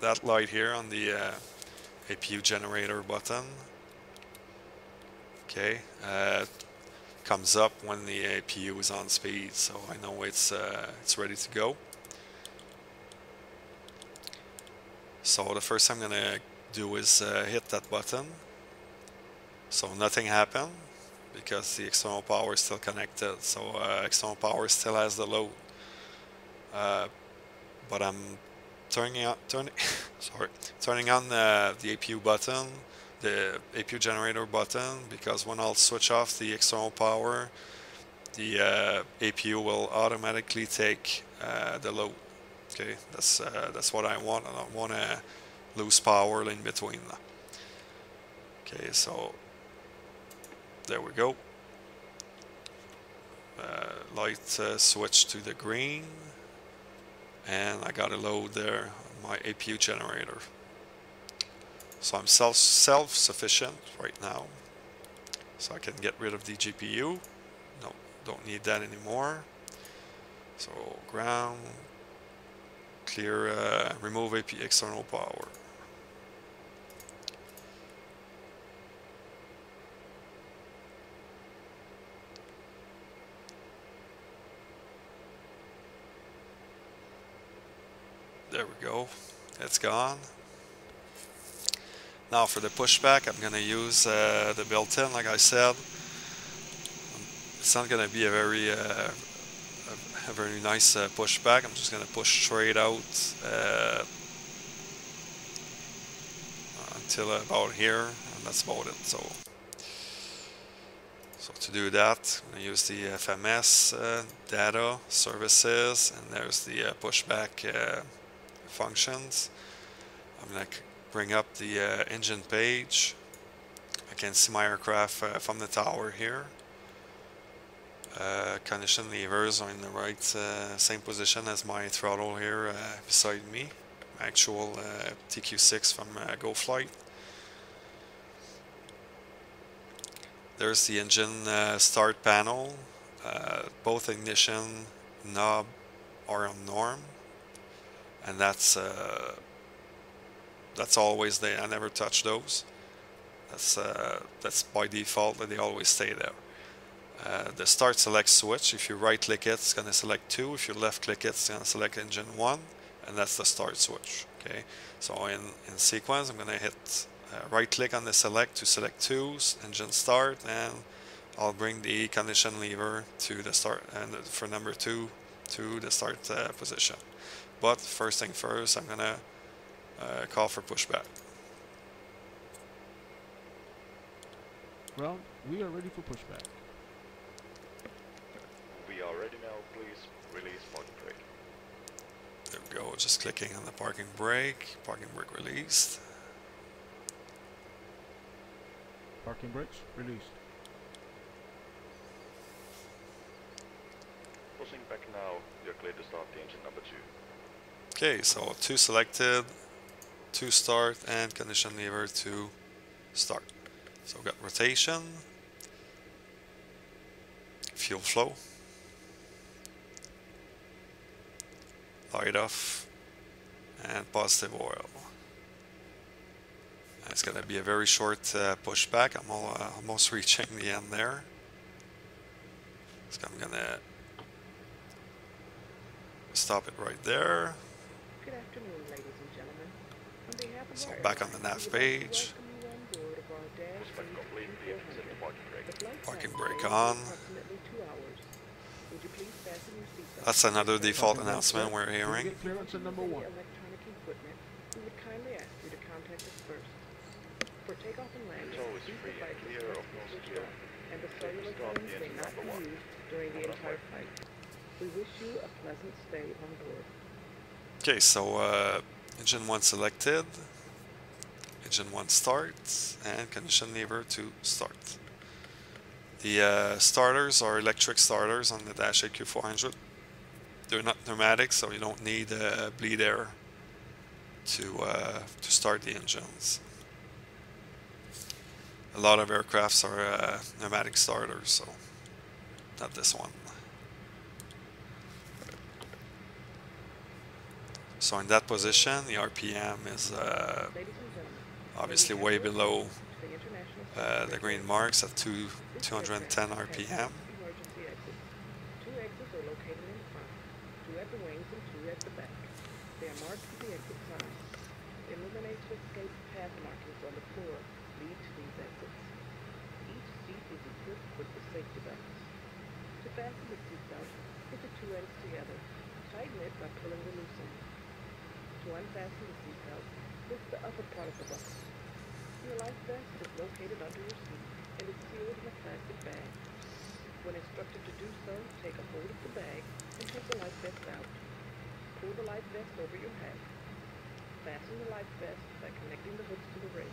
that light here on the APU generator button, okay, comes up when the APU is on speed, so I know it's ready to go. So the first thing I'm gonna do is hit that button, so nothing happened because the external power is still connected, so external power still has the load, but I'm turning on the APU button, the APU generator button, because when I'll switch off the external power, the APU will automatically take the load. Okay, that's what I want. I don't want to lose power in between. Okay, so there we go. Light switch to the green, and I got a load there on my APU generator. So I'm self-sufficient right now. So I can get rid of the GPU. No, don't need that anymore. So ground, clear, remove APU external power. There we go, it's gone. Now for the pushback, I'm going to use the built-in, like I said. It's not going to be a very nice pushback. I'm just going to push straight out until about here, and that's about it. So to do that, I'm going to use the FMS data services, and there's the pushback functions. I'm going to bring up the engine page. I can see my aircraft from the tower here. Condition levers are in the right same position as my throttle here beside me. My actual TQ6 from GoFlight. There's the engine start panel. Both ignition knob are on norm, and that's always there. I never touch those. That's by default, that they always stay there. The start select switch, if you right click it, it's going to select 2. If you left click it, it's going to select engine 1, and that's the start switch. Okay, so in sequence, I'm going to hit right click on the select to select 2, engine start, and I'll bring the condition lever to the start, and for number 2 to the start position. But first thing first, I'm going to call for pushback. Well, we are ready for pushback. We are ready now, please release parking brake. There we go, just clicking on the parking brake released. Parking brakes released. Pushing back now, you're clear to start the engine number 2. Okay, so 2 selected, 2 start, and condition lever to start. So we've got rotation, fuel flow, light off, and positive oil. And it's going to be a very short pushback. I'm almost reaching the end there. So I'm going to stop it right there. Good afternoon, ladies and gentlemen. On behalf of So our back on the airline, nav we would like to page. welcome you on board of our Dash Pushback complete, the engine set to parking brake. The flight Parking time brake today is on. approximately 2 hours. Would you please fasten your seatbelt? That's another default Parking brake announcement set. we're Can we hearing. get clearance at number 1? Electronic equipment, we would kindly ask you to contact us first. For takeoff and landing, Control is these free and devices clear must of be no switched secure. off, and the Clear to cellular start phones the may engine not number be 1. used during the entire flight. We wish you a pleasant stay on board. Okay, so engine 1 selected, engine 1 starts, and condition lever to start. The starters are electric starters on the Dash 8 Q400. They're not pneumatic, so you don't need bleed air to start the engines. A lot of aircrafts are pneumatic starters, so not this one. So in that position, the RPM is Ladies and gentlemen, obviously way below the international the green marks at 210 RPM. emergency exits. 2 exits are located in front, 2 at the wings and 2 at the back. They are marked with the exit signs. Illuminated escape path markings on the floor lead to these exits. Each seat is equipped with the safety belts. To fasten the seatbelt, put the 2 ends together. Tighten it by pulling the loose end. To unfasten the seatbelt, lift the upper part of the buckle. Your life vest is located under your seat and is sealed in a plastic bag. When instructed to do so, take a hold of the bag and take the life vest out. Pull the life vest over your head. Fasten the life vest by connecting the hooks to the ring.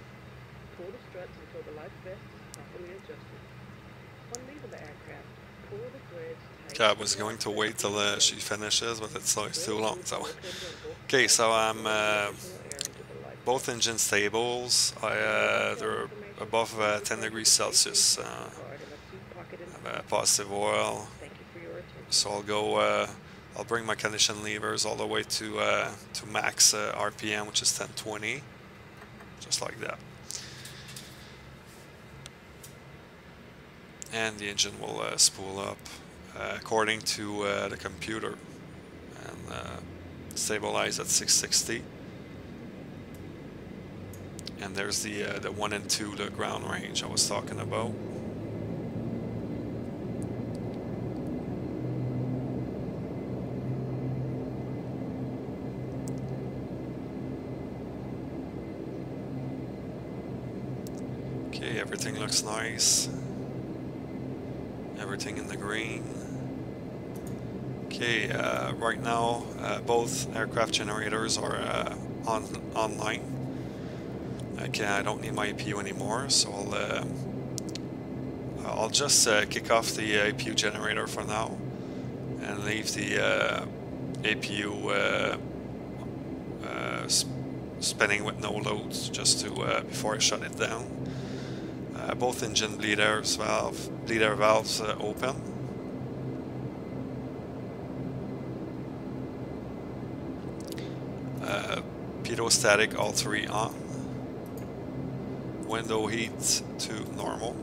Pull the struts until the life vest is properly adjusted. On leaving the aircraft, pull the threads tight. I was going to wait till she finishes, but it's too long. So, okay, so I'm both engine stables. They're above 10 degrees Celsius. I have positive oil, so I'll bring my condition levers all the way to max RPM, which is 1020, just like that. And the engine will spool up according to the computer and stabilize at 660. And there's the 1 and 2, the ground range I was talking about. Okay, everything looks nice. Everything in the green. Okay, right now both aircraft generators are online. Okay, I don't need my APU anymore, so I'll just kick off the APU generator for now and leave the APU spinning with no loads just to before I shut it down. Both engine bleed air valves open. Pitot-static all 3 on. Window heat to normal.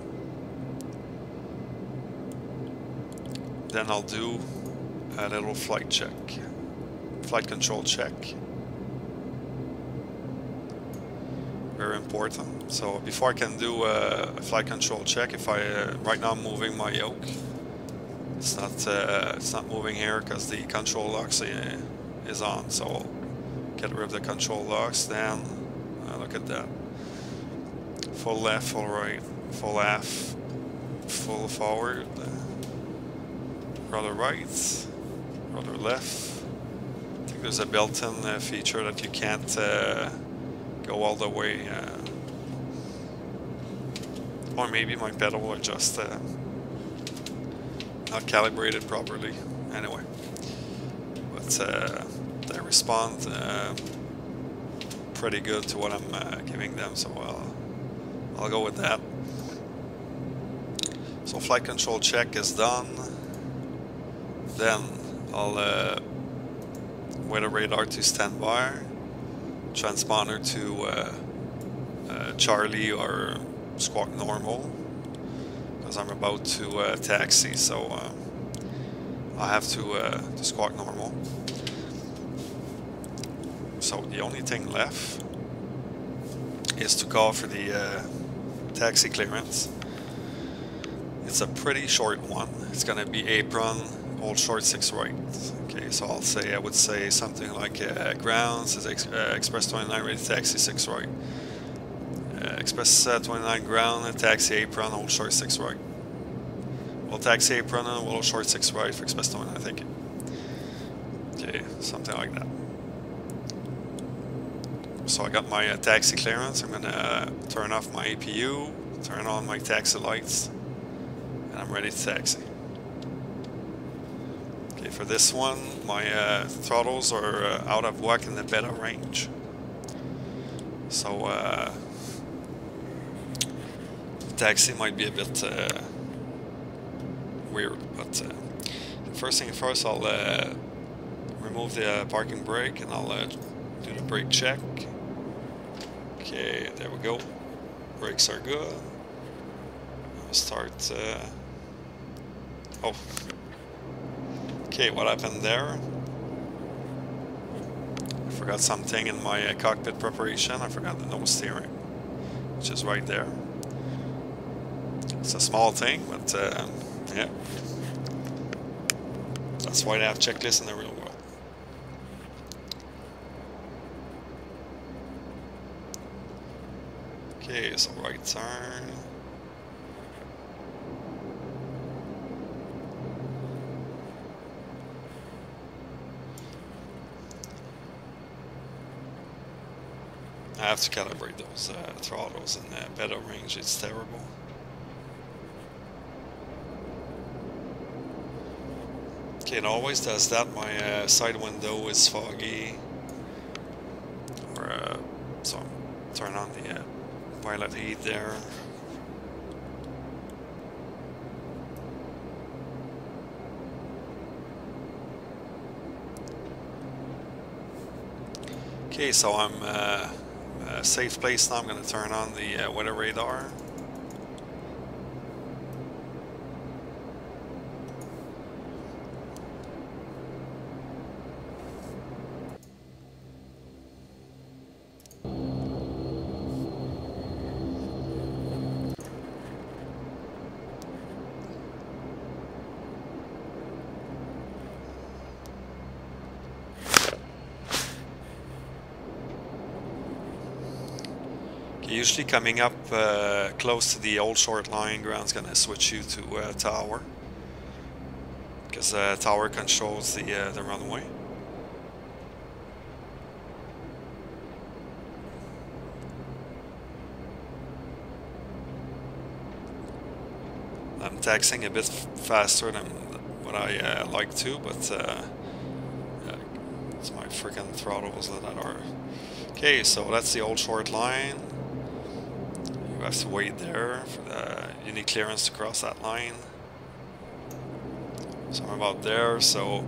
Then I'll do a little flight check, flight control check. Very important. So before I can do a flight control check, if I right now I'm moving my yoke, it's not moving here because the control locks is on. So I'll get rid of the control locks. Then look at that. Full left, full right, full aft, full forward, rudder right, rudder left. I think there's a built-in feature that you can't go all the way, or maybe my pedal are just not calibrated properly. Anyway, but they respond pretty good to what I'm giving them, so I'll go with that. So flight control check is done. Then I'll wait a radar to standby, transponder to Charlie or squawk normal, because I'm about to taxi, so I have to squawk normal. So the only thing left is to call for the taxi clearance. It's a pretty short one. It's gonna be apron, hold short 6 right. Okay, so I would say something like grounds is Express 29 ready to taxi 6 right. Express 29 ground, taxi apron, hold short 6 right. Well, taxi apron and hold short 6 right for Express 29, thank you. Okay, something like that. So I got my taxi clearance. I'm gonna turn off my APU, turn on my taxi lights, and I'm ready to taxi. Okay, for this one, my throttles are out of whack in the beta range. So taxi might be a bit weird, but first thing first, I'll remove the parking brake and I'll do the brake check. Okay, there we go. Brakes are good. I'll start. Oh. Okay, what happened there? I forgot something in my cockpit preparation. I forgot the nose steering, which is right there. It's a small thing, but yeah. That's why they have checklists in the real world. Okay, so right turn. I have to calibrate those throttles in the beta range, it's terrible. Okay, it always does that. My side window is foggy. Or, so turn on the pilot heat there. Okay, so I'm a safe place now. I'm going to turn on the weather radar. Usually coming up close to the old short line, ground's gonna switch you to tower, because tower controls the runway. I'm taxiing a bit faster than what I like to, but it's my freaking throttles that are. Okay, so that's the old short line. You have to wait there for the you need clearance to cross that line. So I'm about there. So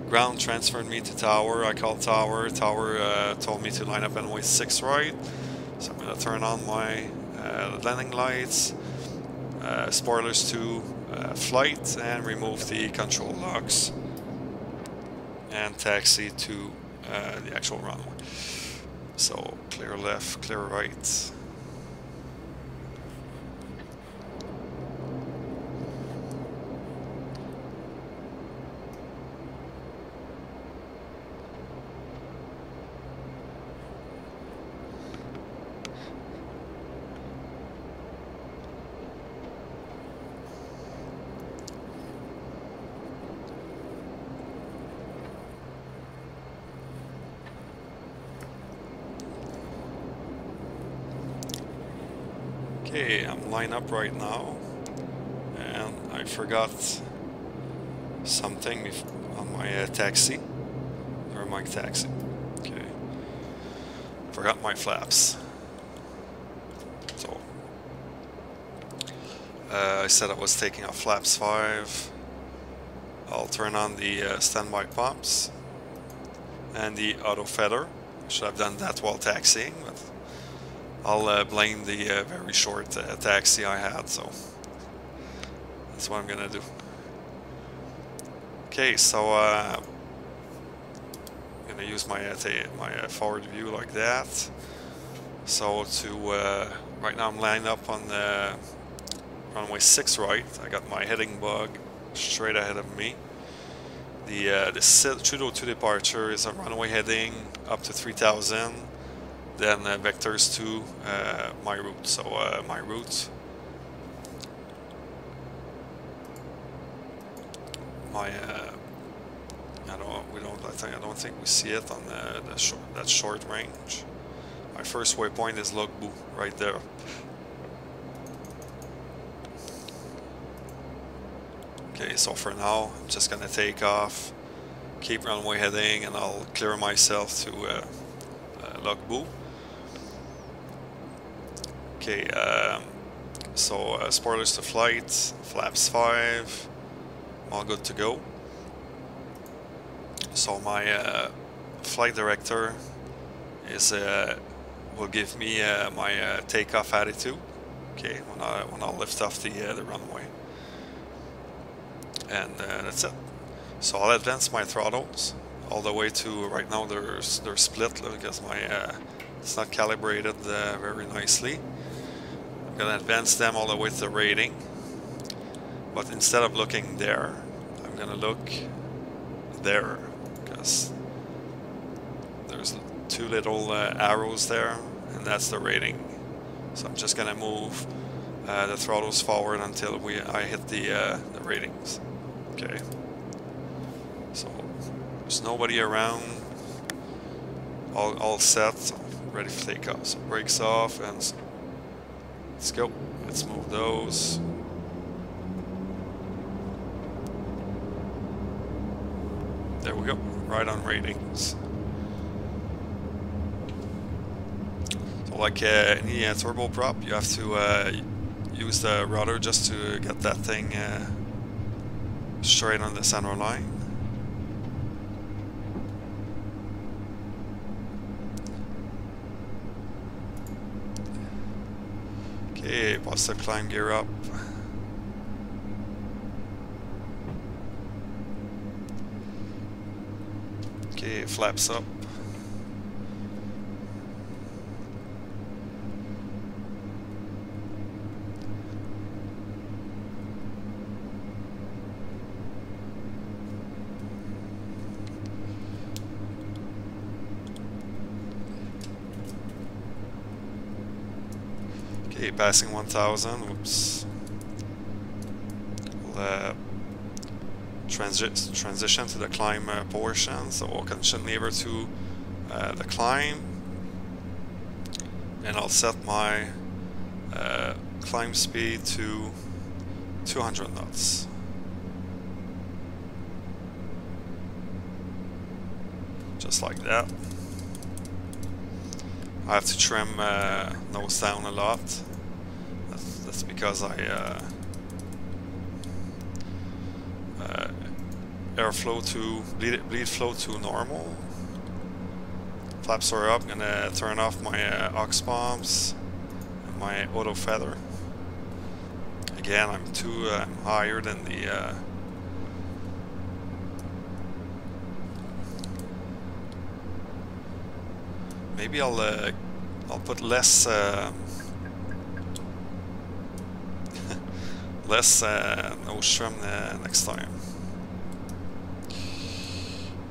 ground transferred me to tower. I called tower. Tower told me to line up runway 6 right. So I'm gonna turn on my landing lights, spoilers to flight, and remove the control locks, and taxi to the actual runway. So clear left, clear right. Okay, I'm lined up right now, and I forgot something on my taxi, or my taxi. Okay, forgot my flaps. So I said I was taking off flaps 5. I'll turn on the standby pumps and the auto feather. I should have done that while taxiing, but I'll blame the very short taxi I had, so that's what I'm gonna do. Okay, so I'm gonna use my forward view like that. So to right now I'm lined up on the runway 6 right. I got my heading bug straight ahead of me. The Trudeau 2 departure is a runway heading up to 3000. Then vectors to my route. So my route, I don't know, we don't. I don't think we see it on that short range. My first waypoint is LOKBU right there. Okay, so for now I'm just gonna take off, keep runway heading, and I'll clear myself to LOKBU. Okay, so spoilers to flight, flaps 5, I'm all good to go. So my flight director is will give me my takeoff attitude. Okay, when I lift off the runway, and that's it. So I'll advance my throttles all the way to right now. They're split because my it's not calibrated very nicely. I'm gonna advance them all the way to the rating, but instead of looking there, I'm gonna look there because there's 2 little arrows there, and that's the rating. So I'm just gonna move the throttles forward until I hit the ratings. Okay. So there's nobody around. All set. So ready for takeoff. So brakes off and let's go. Let's move those. There we go. Right on ratings. Like any turboprop, you have to use the rudder just to get that thing straight on the center line. Okay, positive climb gear up. Okay, flaps up. Okay, passing 1000, whoops. We'll transition to the climb portion, so we'll condition lever to the climb, and I'll set my climb speed to 200 knots. Just like that. I have to trim nose down a lot. That's because I airflow to bleed flow to normal. Flaps are up. I'm gonna turn off my aux bombs and my auto feather. Again, I'm higher than the maybe I'll put less less nose trim next time.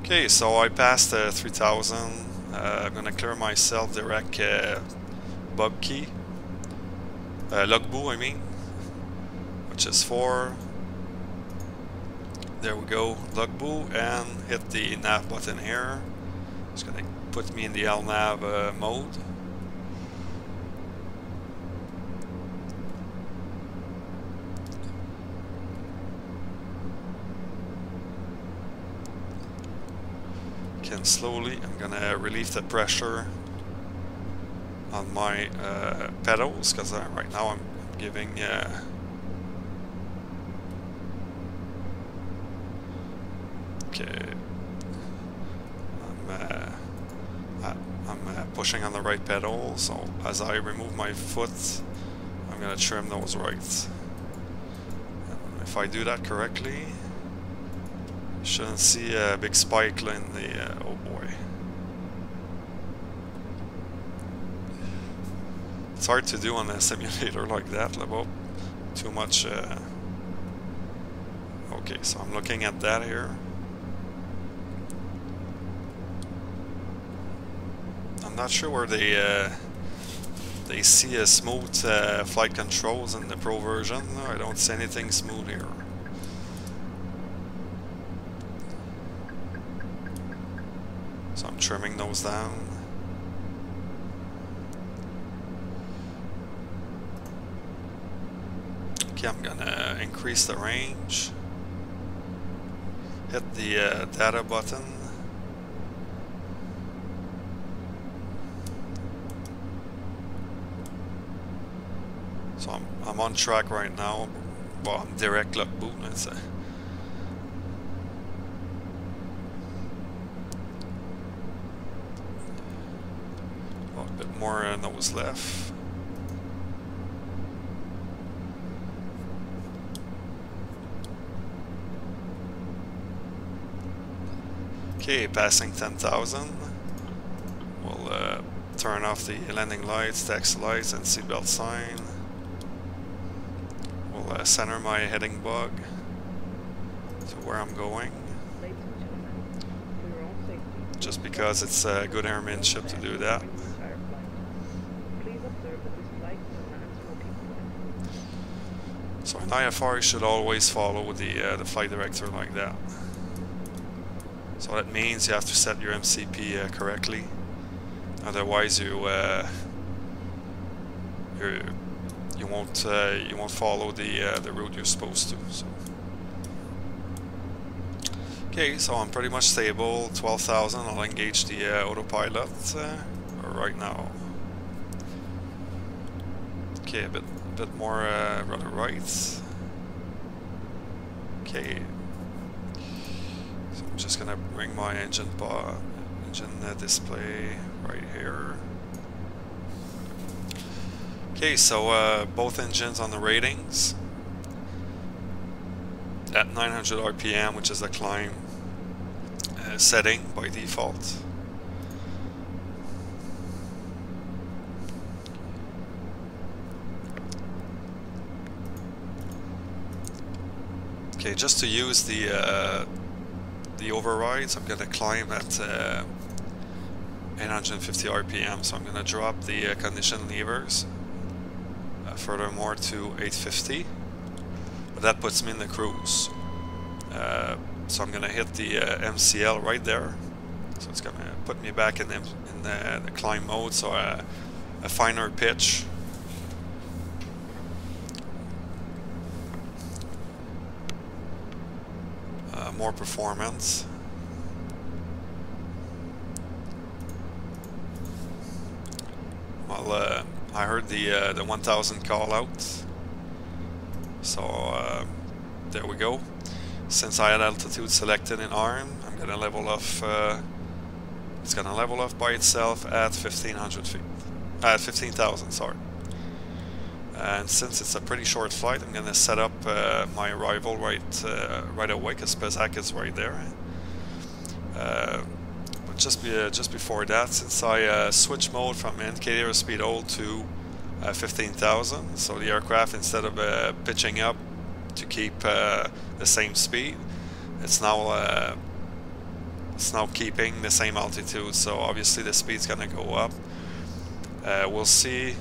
Okay, so I passed 3000. I'm gonna clear myself direct bug key, LOKBU I mean, which is 4. There we go, LOKBU, and hit the nav button here. It's gonna put me in the LNAV mode. Can slowly, I'm gonna relieve the pressure on my pedals, because right now I'm giving okay, I'm pushing on the right pedal, so as I remove my foot, I'm gonna trim those right. And if I do that correctly, shouldn't see a big spike in the oh boy. It's hard to do on a simulator like that, about too much. Okay, so I'm looking at that here. I'm not sure where they see a smooth flight controls in the Pro version. I don't see anything smooth here. So I'm trimming those down. Okay, I'm gonna increase the range. Hit the data button. So I'm on track right now. Well, I'm direct LOKBU, let's say. A bit more nose left. Okay, passing 10,000. We'll turn off the landing lights, taxi lights, and seatbelt sign. We'll center my heading bug to where I'm going. Ladies and gentlemen, for your own safety, Just because it's a good airmanship to do that. during the entire flight. Please observe that this flight is a non-smoking flight. So an IFR should always follow the flight director like that. So that means you have to set your MCP correctly. Otherwise, you won't follow the route you're supposed to. So. Okay, so I'm pretty much stable. 12,000. I'll engage the autopilot right now. Okay, a bit more rudder right. Okay. So I'm just gonna bring my engine display right here. Okay, so both engines on the ratings at 900 RPM, which is the climb setting by default. Okay, just to use the overrides, I'm gonna climb at 850 RPM, so I'm gonna drop the condition levers furthermore to 850, but that puts me in the cruise. So I'm gonna hit the MCL right there, so it's gonna put me back in the climb mode, so a finer pitch. More performance. Well, I heard the 1000 call out, so there we go. Since I had altitude selected in ARM, I'm gonna level off. It's gonna level off by itself at 1500 feet. At 15,000, sorry. And since it's a pretty short flight, I'm gonna set up my arrival right away, because PESAC is right there. But just before that, since I switched mode from indicator speed hold to 15,000, so the aircraft, instead of pitching up to keep the same speed, it's now keeping the same altitude. So obviously the speed's gonna go up. We'll see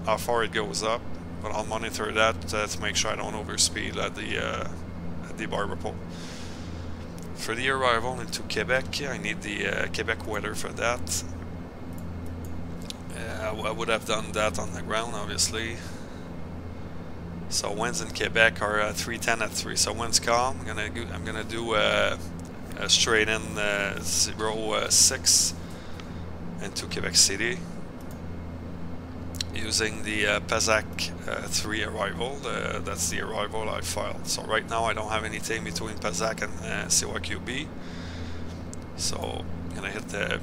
how far it goes up, but I'll monitor that to make sure I don't overspeed at the barber pole. For the arrival into Quebec, I need the Quebec weather for that. I would have done that on the ground, obviously. So winds in Quebec are 310 at 3. So winds calm. I'm gonna do a straight in 06 into Quebec City, using the PESAC 3 arrival. That's the arrival I filed. So right now I don't have anything between PESAC and CYQB. So I'm gonna hit the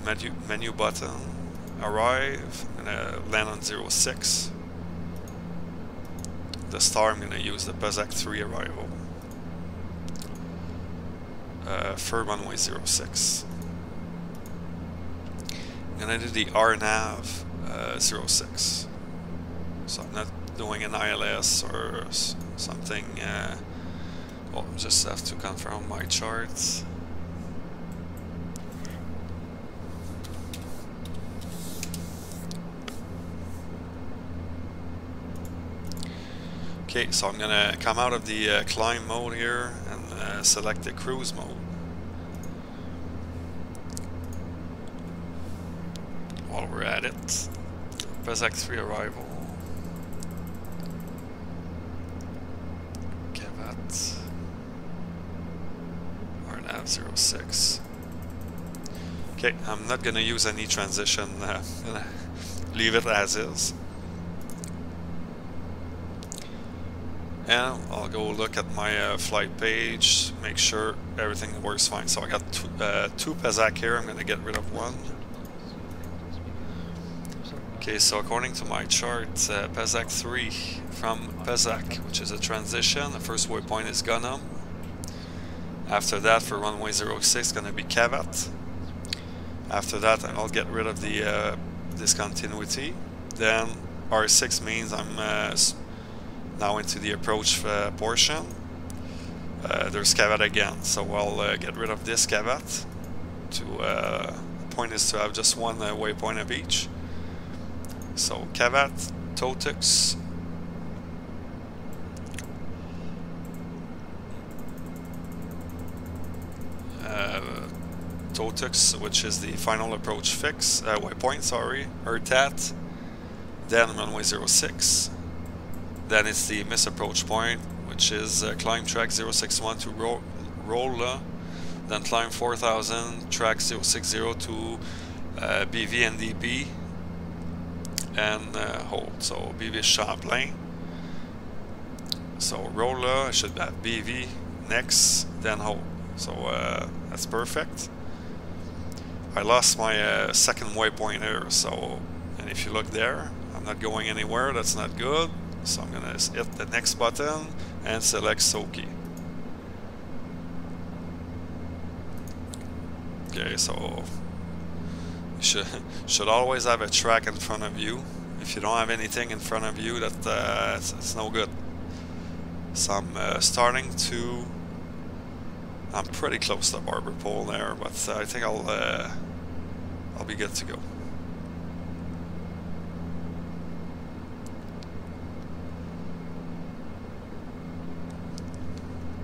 menu button, arrive. I'm gonna land on 06. The star, I'm gonna use the PESAC 3 arrival. For runway 06. I'm gonna do the RNAV 06. So I'm not doing an ILS or something. Well, just have to confirm my charts. Okay, so I'm gonna come out of the climb mode here and select the cruise mode. while we're at it, PESAC 3 arrival. Kevat. RNAV 06. Okay, I'm not gonna use any transition. Leave it as is. And I'll go look at my flight page, make sure everything works fine. So I got two PESAC here. I'm gonna get rid of one. Okay, so according to my chart, PESAC 3 from PESAC, which is a transition. The first waypoint is Gunham. After that, for runway 06, gonna be Kevat. After that, I'll get rid of the discontinuity. Then R6 means I'm now into the approach portion. There's Kevat again, so I'll get rid of this Kevat. The point is to have just one waypoint of each. So Kevat, Totux, Totux, which is the final approach fix waypoint, sorry, or TAT. Then runway 06. Then it's the misapproach point, which is climb track 061 to Rolla. Then climb 4000, track 060 to BV and DB. And hold. So BV is Champlain. So Rolla, I should have BV next, then hold. So that's perfect. I lost my second waypoint here, so, and if you look there, I'm not going anywhere. That's not good. So I'm gonna hit the next button and select SOKYE. Okay, so you should always have a track in front of you. If you don't have anything in front of you, it's no good. So I'm starting to. I'm pretty close to the barber pole there, but I think I'll be good to go.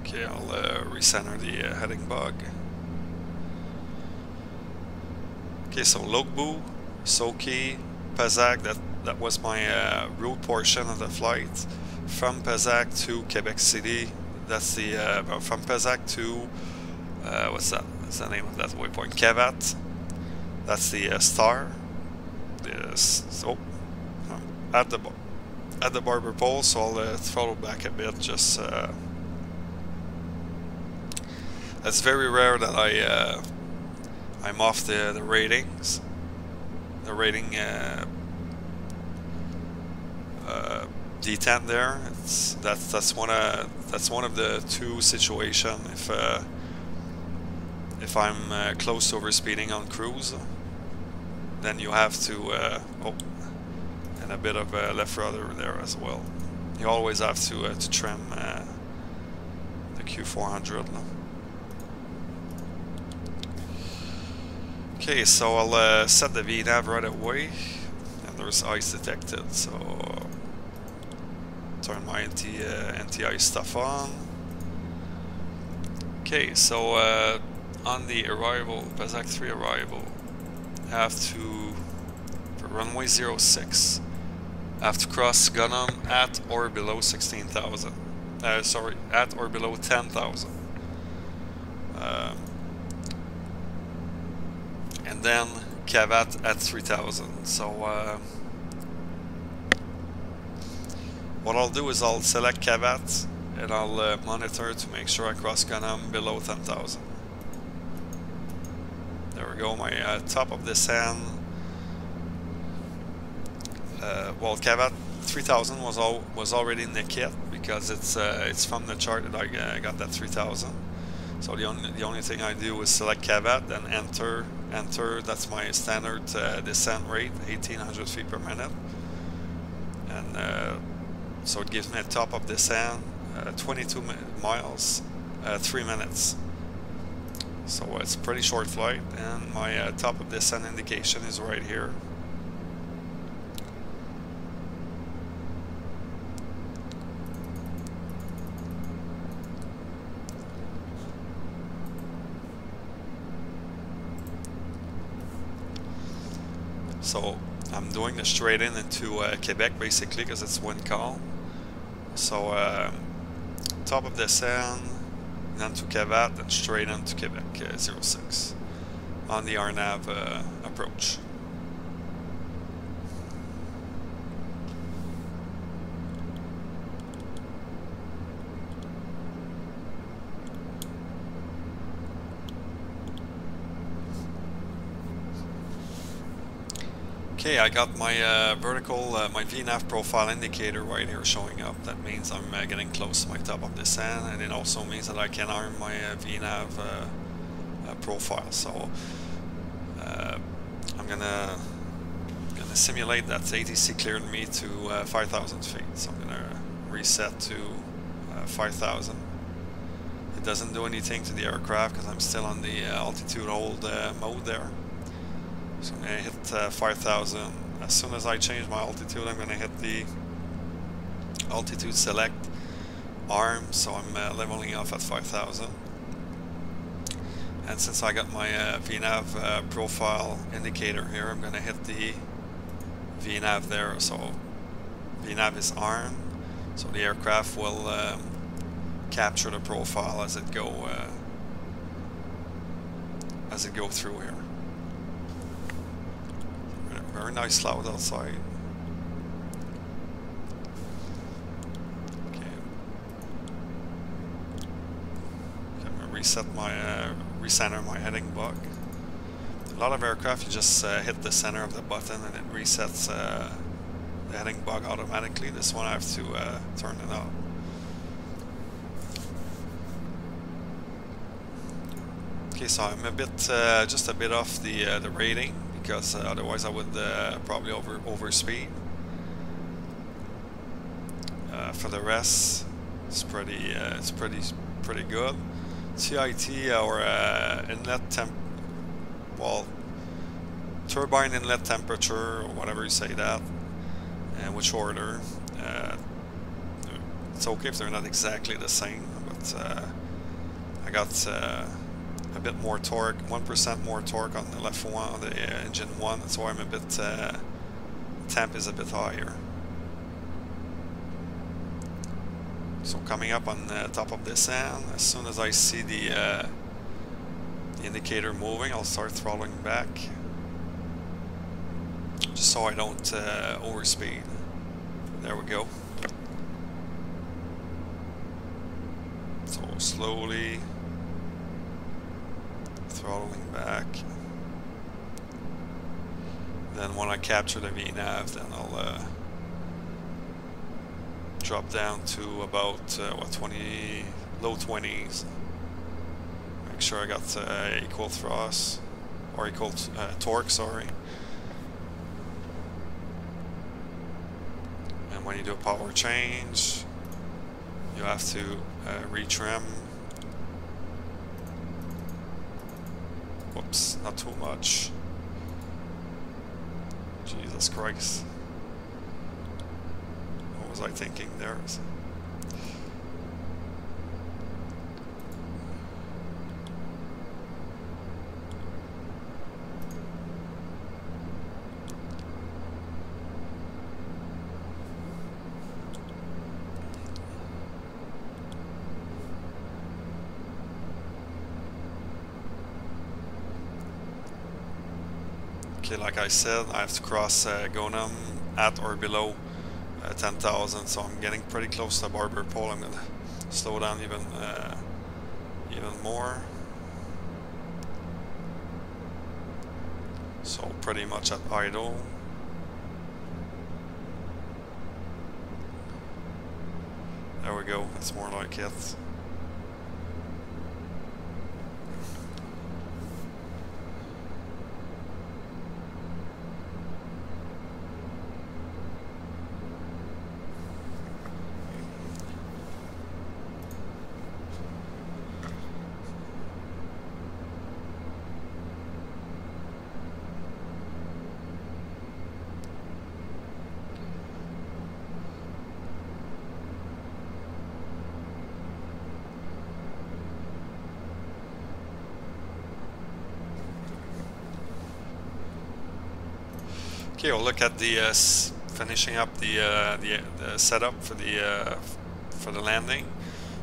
Okay, I'll recenter the heading bug. Okay, so LOKBU, SOKYE, PESAC, that was my route portion of the flight. From PESAC to Quebec City, that's the, from PESAC to, what's that? What's the name of that waypoint? Kevat, that's the star. So, at the barber pole, so I'll throttle back a bit, just, it's very rare that I'm off the ratings. The rating D10 there. That's one of the two situations if I'm close to overspeeding on cruise, then you have to and a bit of left rudder there as well. You always have to trim the Q400. Okay, so I'll set the VNAV right away, and there's ice detected, so turn my anti-ice stuff on. Okay, so on the arrival, PESAC 3 arrival, I have to, for runway 06, I have to cross Gunham at or below 16,000. Sorry, at or below 10,000. And then Kevat at 3,000. So what I'll do is I'll select Kevat and I'll monitor to make sure I cross Gunham below 10,000. There we go, my top of descent. Well, Kevat 3,000 was already in the kit because it's from the chart that I got that 3,000. So the only thing I do is select Kevat, then enter. That's my standard descent rate, 1,800 feet per minute, and so it gives me a top of descent, 22 miles, 3 minutes. So it's a pretty short flight, and my top of descent indication is right here. So I'm doing the straight in into Quebec basically because it's wind calm. So top of the Seine, then to Quebec, then straight into Quebec 06 on the RNAV approach. Okay, I got my vertical, my VNAV profile indicator right here showing up. That means I'm getting close to my top of the Seine, and it also means that I can arm my VNAV profile. So I'm gonna simulate that ATC cleared me to 5,000 feet. So I'm gonna reset to 5,000. It doesn't do anything to the aircraft because I'm still on the altitude hold mode there. So I'm going to hit 5,000. As soon as I change my altitude, I'm going to hit the altitude select arm. So I'm leveling off at 5,000. And since I got my VNAV profile indicator here, I'm going to hit the VNAV there. So VNAV is armed. So the aircraft will capture the profile as it go through here. Very nice cloud outside. Okay. I'm gonna reset my recenter my heading bug. A lot of aircraft you just hit the center of the button and it resets the heading bug automatically. This one I have to turn it off. Okay, so I'm a bit just a bit off the rating, because otherwise I would probably overspeed. For the rest, it's pretty good. CIT, or inlet turbine inlet temperature, or whatever you say that, and which order. It's okay if they're not exactly the same, but I got a bit more torque, 1% more torque on the left one, on the engine one. That's why I'm a bit, temp is a bit higher. So coming up on the top of the Seine, as soon as I see the indicator moving, I'll start throttling back, just so I don't overspeed. There we go. So slowly throttling back. Then when I capture the VNAV, then I'll drop down to about what, 20, low 20s. Make sure I got equal thrust, or equal torque, sorry. And when you do a power change, you have to retrim. Whoops, not too much. Jesus Christ. What was I thinking there? Okay, like I said, I have to cross Gonum at or below 10,000, so I'm getting pretty close to the barber pole. I'm gonna slow down even more. So pretty much at idle. There we go. That's more like it. Okay, we'll look at the finishing up the setup for the landing.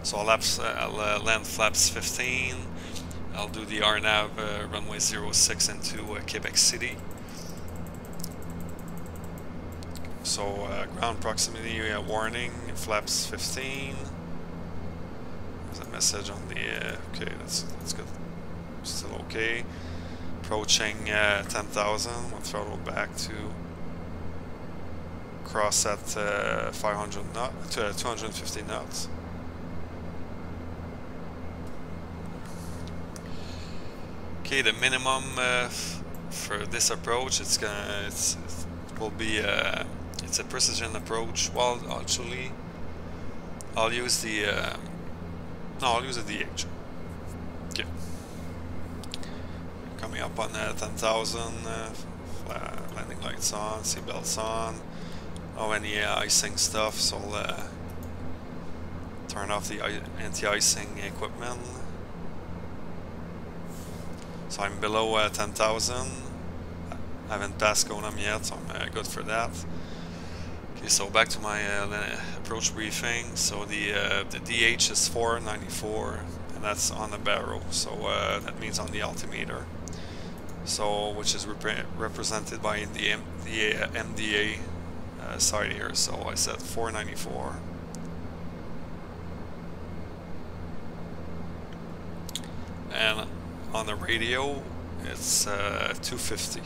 So I'll land flaps 15. I'll do the RNAV runway 06 into Quebec City. So ground proximity warning, flaps 15. There's a message on the okay, that's good. Still okay. Approaching 10,000 with throttle back to cross at 500 knots to 250 knots. Okay, the minimum for this approach, it's a precision approach. Well, actually, I'll use the no, I'll use a DH. Okay. Coming up on 10,000, landing lights on, seatbelts on. Oh, any icing stuff, so I'll turn off the anti-icing equipment. So I'm below 10,000. I haven't passed Gonam yet, so I'm good for that. Okay, so back to my approach briefing. So the DH is 494, and that's on the barrel. So that means on the altimeter. So which is represented by the MDA side here. So I said 494. And on the radio, it's 250.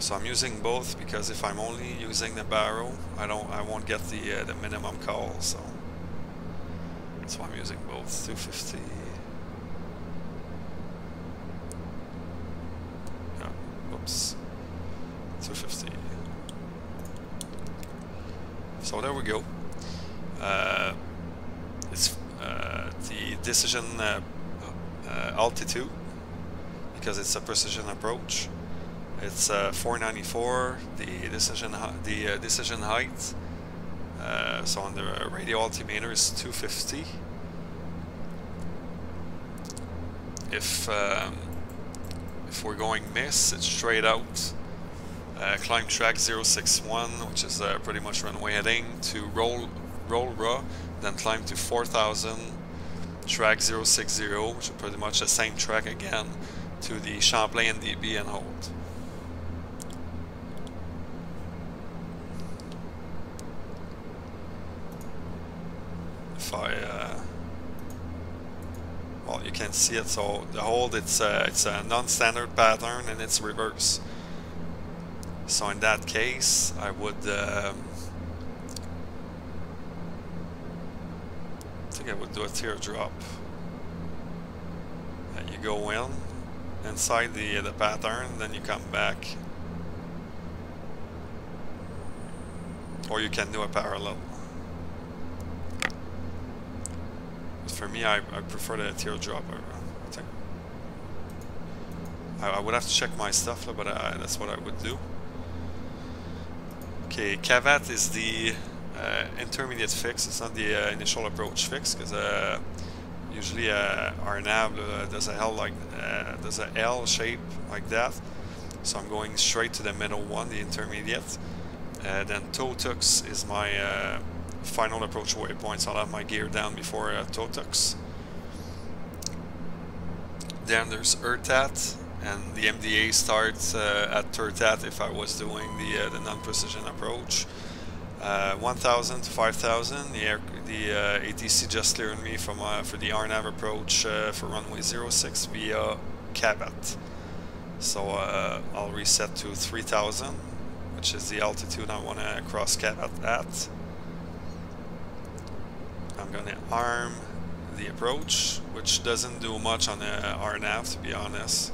So I'm using both because if I'm only using the barrel, I won't get the minimum call. So I'm using both 250. Oops, 250. So there we go. It's the decision altitude, because it's a precision approach. It's 494. The decision height. So on the radio altimeter is 250. If we're going miss, it's straight out. Climb track 061, which is pretty much runway heading, to roll raw, then climb to 4,000, track 060, which is pretty much the same track again, to the Champlain DB and hold. If well, you can see it. So the hold, it's a non-standard pattern and it's reverse. So in that case, I would I would do a teardrop. You go in inside the pattern, then you come back, or you can do a parallel. But for me, I prefer the teardrop. I think I would have to check my stuff, but that's what I would do. Okay, CAVAT is the intermediate fix. It's not the initial approach fix, because usually RNAV does a L shape like that. So I'm going straight to the middle one, the intermediate. Then Totux is my final approach waypoint. So I'll have my gear down before Totux. Then there's ERTAT, and the MDA starts at TERTAT if I was doing the non-precision approach. 1,000 to 5,000. The ATC just cleared me from for the RNAV approach for runway 06 via CAVAT. So I'll reset to 3,000, which is the altitude I want to cross CAVAT at. I'm going to arm the approach, which doesn't do much on the RNAV, to be honest.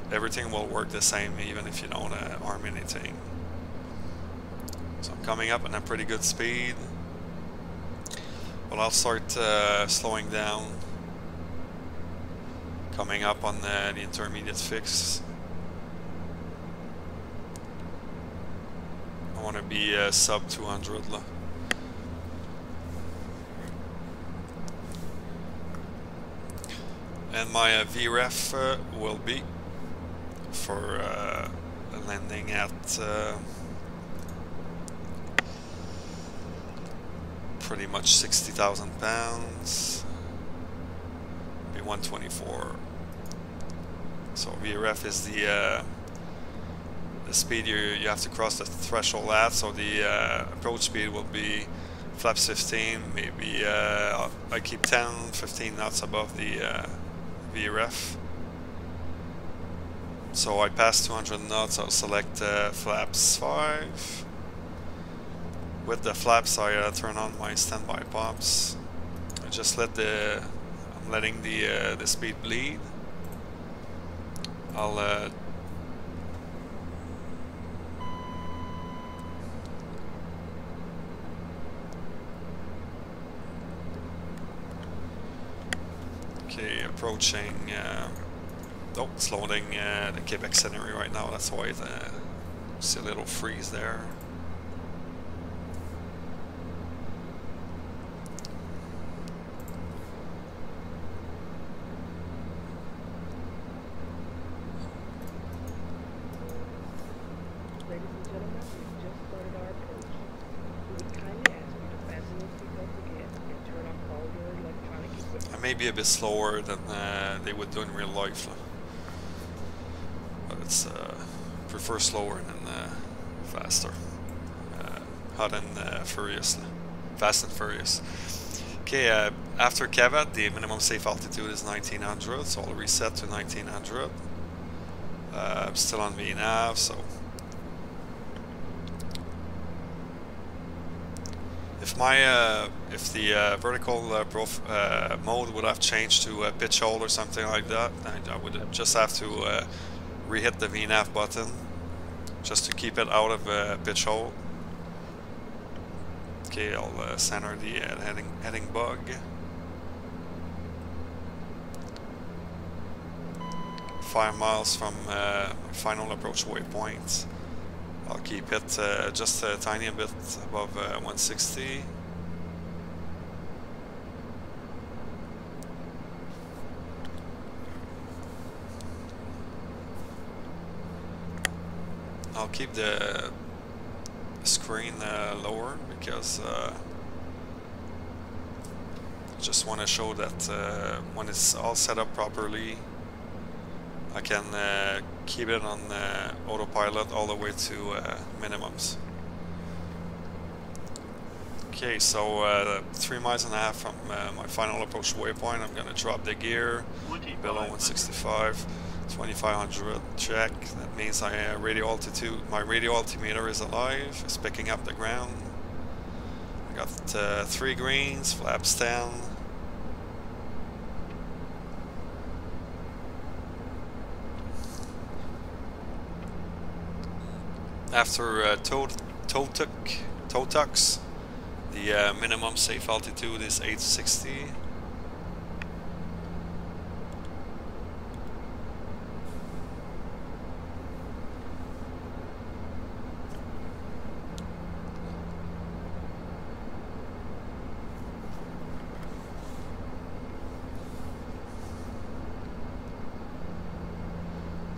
Everything will work the same even if you don't arm anything. So I'm coming up at a pretty good speed. Well, I'll start slowing down. Coming up on the intermediate fix. I want to be sub 200. and my VREF will be for landing at pretty much 60,000 pounds, be 124. So VRF is the speed you have to cross the threshold at. So the approach speed will be flaps 15, maybe I keep 10-15 knots above the VRF. So I pass 200 knots, I'll select flaps 5. With the flaps I turn on my standby pumps. I just let I'm letting the speed bleed. I'll okay, approaching. Oh, it's loading the Quebec scenery right now. That's why see a little freeze there. Ladies and gentlemen, we've just started our approach. We would kindly ask you to fasten your seatbelts again and turn off all your electronic equipment. I may be a bit slower than they would do in real life, but it's prefer slower than faster. Hot and furious, fast and furious. Okay, after caveat, the minimum safe altitude is 1900, so I'll reset to 1900. I'm still on VNAV, so if the vertical mode would have changed to pitch hold or something like that, I would just have to re-hit the VNAV button just to keep it out of pitch hold. Okay, I'll center the heading bug. Five miles from final approach waypoint. I'll keep it just a tiny bit above 160. I'll keep the screen lower because I just want to show that when it's all set up properly, I can keep it on autopilot all the way to minimums. Okay, so 3.5 miles from my final approach waypoint, I'm going to drop the gear below 165, 2500, check. That means my radio altimeter is alive, it's picking up the ground. I got 3 greens, flaps 10. After toe tucks, the minimum safe altitude is 860.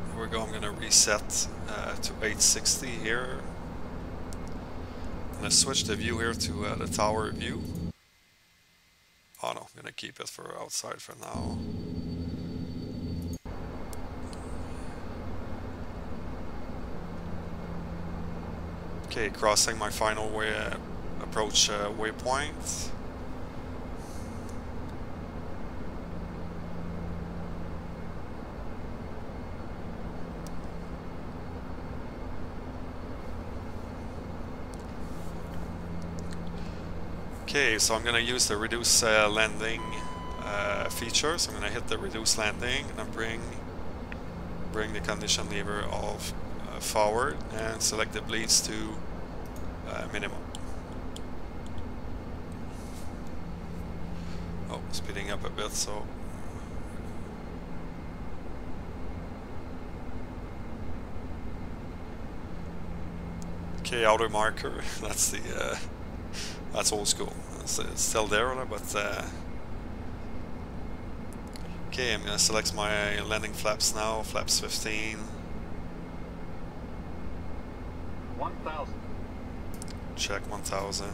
There we go, I'm going to reset to 860 here. I'm going to switch the view here to the tower view. Oh no, I'm going to keep it for outside for now. Okay, crossing my final approach waypoint. Okay, so I'm going to use the reduce landing feature. So I'm going to hit the reduce landing and then bring the condition lever off forward and select the bleeds to minimum. Oh, speeding up a bit, so okay, outer marker. That's the that's old school. It's still there, but okay, Okay, I'm gonna select my landing flaps now, flaps 15. 1,000. Check 1000.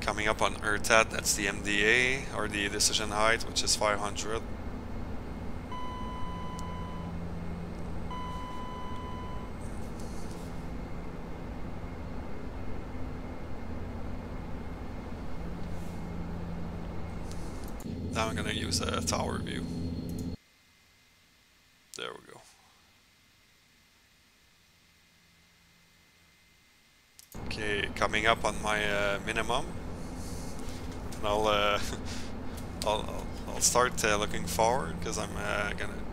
Coming up on ERTAT, that's the MDA, or the decision height, which is 500. Now I'm gonna use a tower view. There we go. Okay, coming up on my minimum. And I'll start looking forward because I'm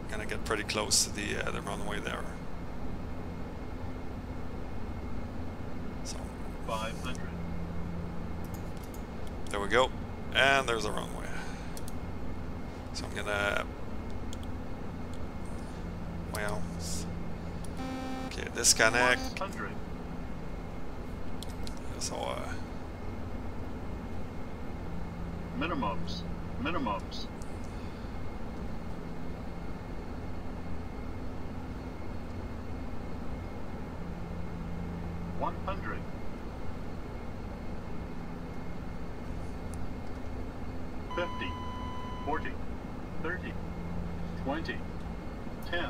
gonna get pretty close to the runway there. So 500. there we go, and there's a runway. So I'm gonna, well, okay, disconnect. 100. So Minimums. Minimums. $100. 50. 40. 30. 20. 10.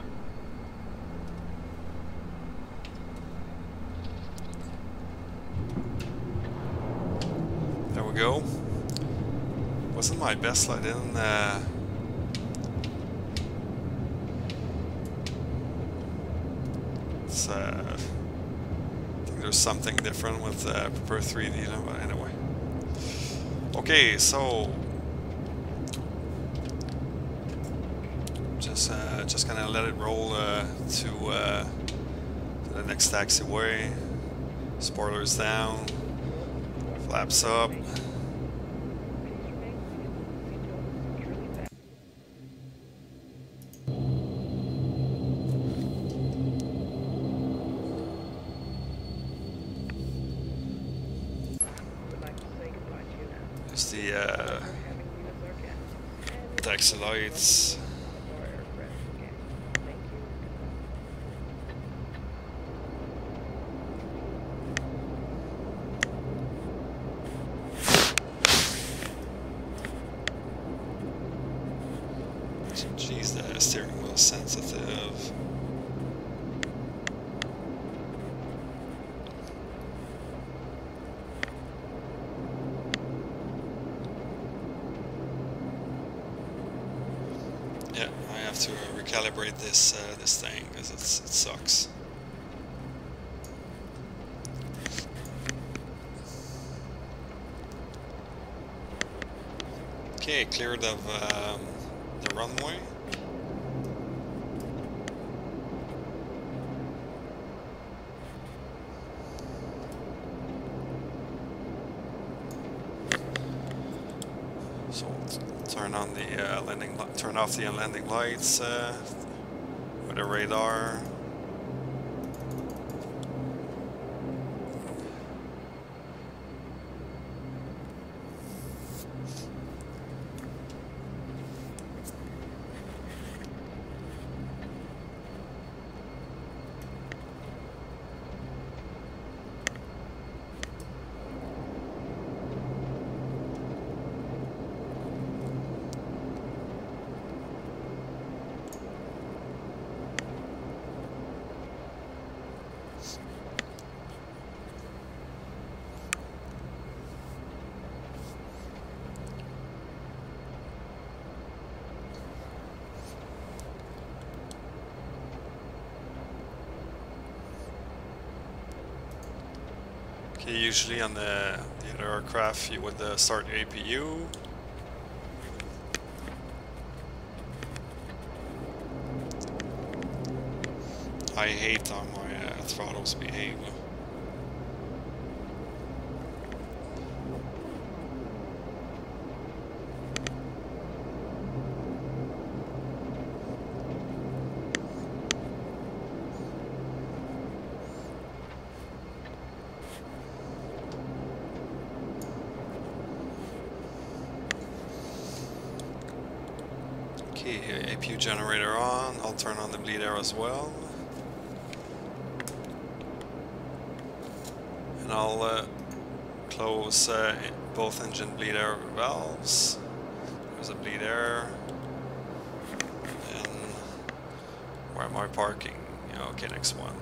there we go. Wasn't my best. I didn't. It's, I think there's something different with Prepar3d, but anyway. Okay, so just gonna let it roll to the next taxiway. Spoilers down, flaps up. There's the taxi lights. Jeez, the steering wheel is sensitive. Yeah, I have to recalibrate this this thing because it sucks. Okay, cleared of the runway. So turn on the turn off the landing lights with the radar. Okay, usually on the other aircraft you would start APU. I hate how my throttles behave. Okay, APU generator on. I'll turn on the bleed air as well. And I'll close both engine bleed air valves. There's a bleed air. And where am I parking? Okay, next one.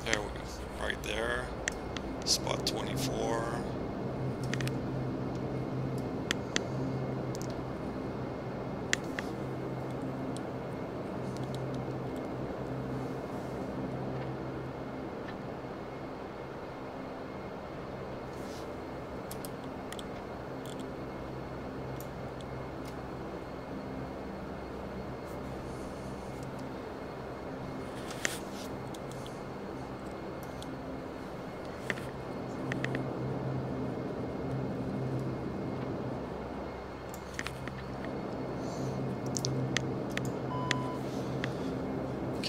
There we go, right there. Spot 24.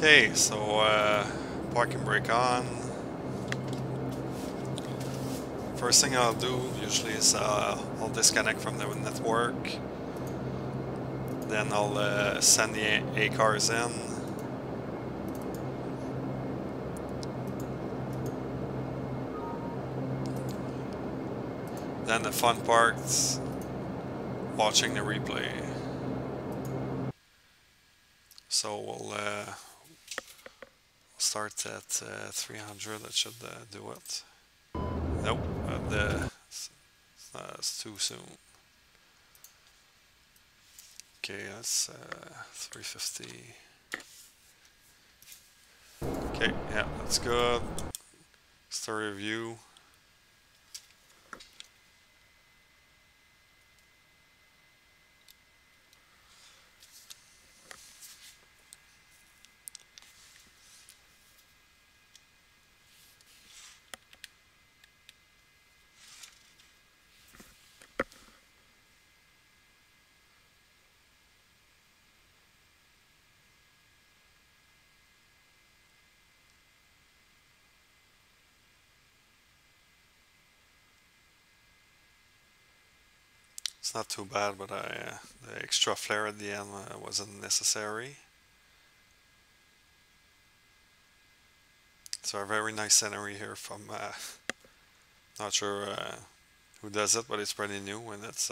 Okay, so parking brake on. First thing I'll do usually is I'll disconnect from the network. Then I'll send the A cars in. Then the fun part's watching the replay. So we'll start at 300. That should do it. Nope, it's too soon. Okay, that's 350. Okay, yeah, that's good. Story review. It's not too bad, but the extra flare at the end wasn't necessary. So a very nice scenery here from, not sure who does it, but it's pretty new and it's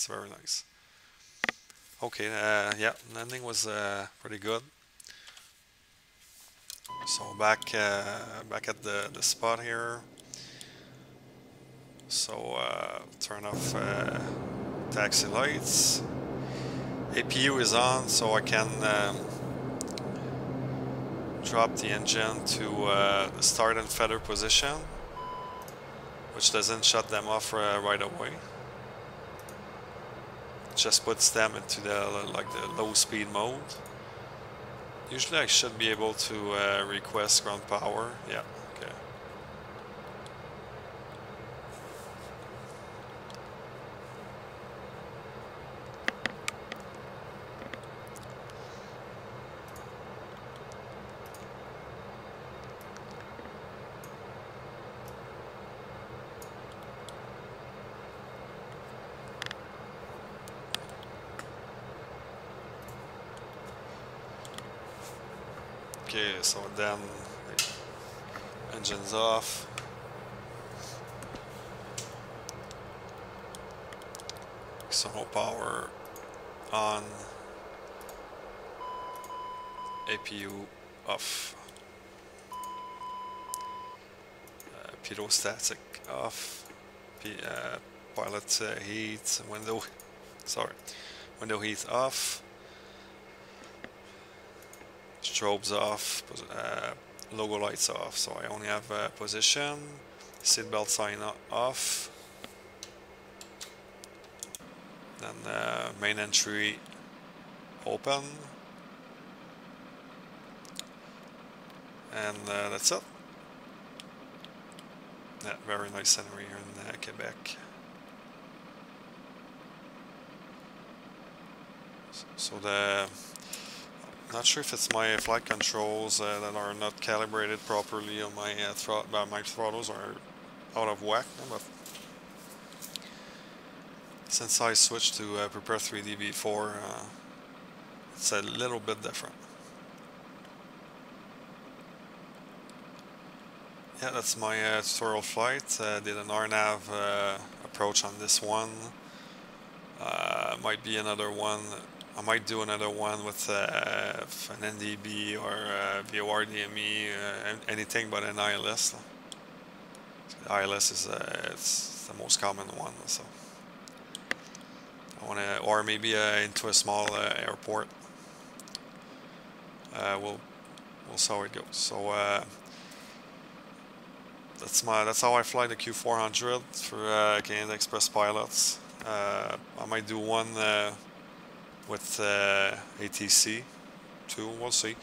very nice. Okay, yeah, landing was pretty good. So back at the spot here. So turn off taxi lights. APU is on, so I can drop the engine to the start and feather position, which doesn't shut them off right away. It just puts them into the low speed mode. Usually I should be able to request ground power. Yeah, okay. Okay, so then the engine's off. External power on. APU off. Pitot off. Pilot heat window. Sorry, window heat off. Strobes off, logo lights off, so I only have position, seatbelt sign off, then main entry open, and that's it. Yeah, very nice scenery here in Quebec. So not sure if it's my flight controls that are not calibrated properly on my my throttles are out of whack, but since I switched to Prepar3d before, it's a little bit different. Yeah, that's my tutorial flight. Did an RNAV approach on this one. Might be another one. I might do another one with an NDB or VOR DME, anything but an ILS. ILS is it's the most common one, so I want to, or maybe into a small airport. We'll see how it goes. So that's how I fly the Q400 for Canadian Xpress pilots. I might do one with ATC too. We'll see.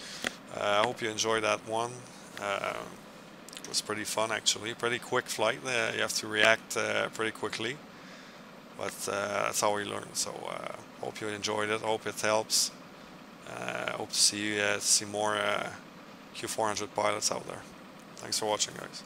I hope you enjoyed that one. It was pretty fun, actually. Pretty quick flight. You have to react pretty quickly, but that's how we learn. So hope you enjoyed it. Hope it helps. Hope to see more Q400 pilots out there. Thanks for watching, guys.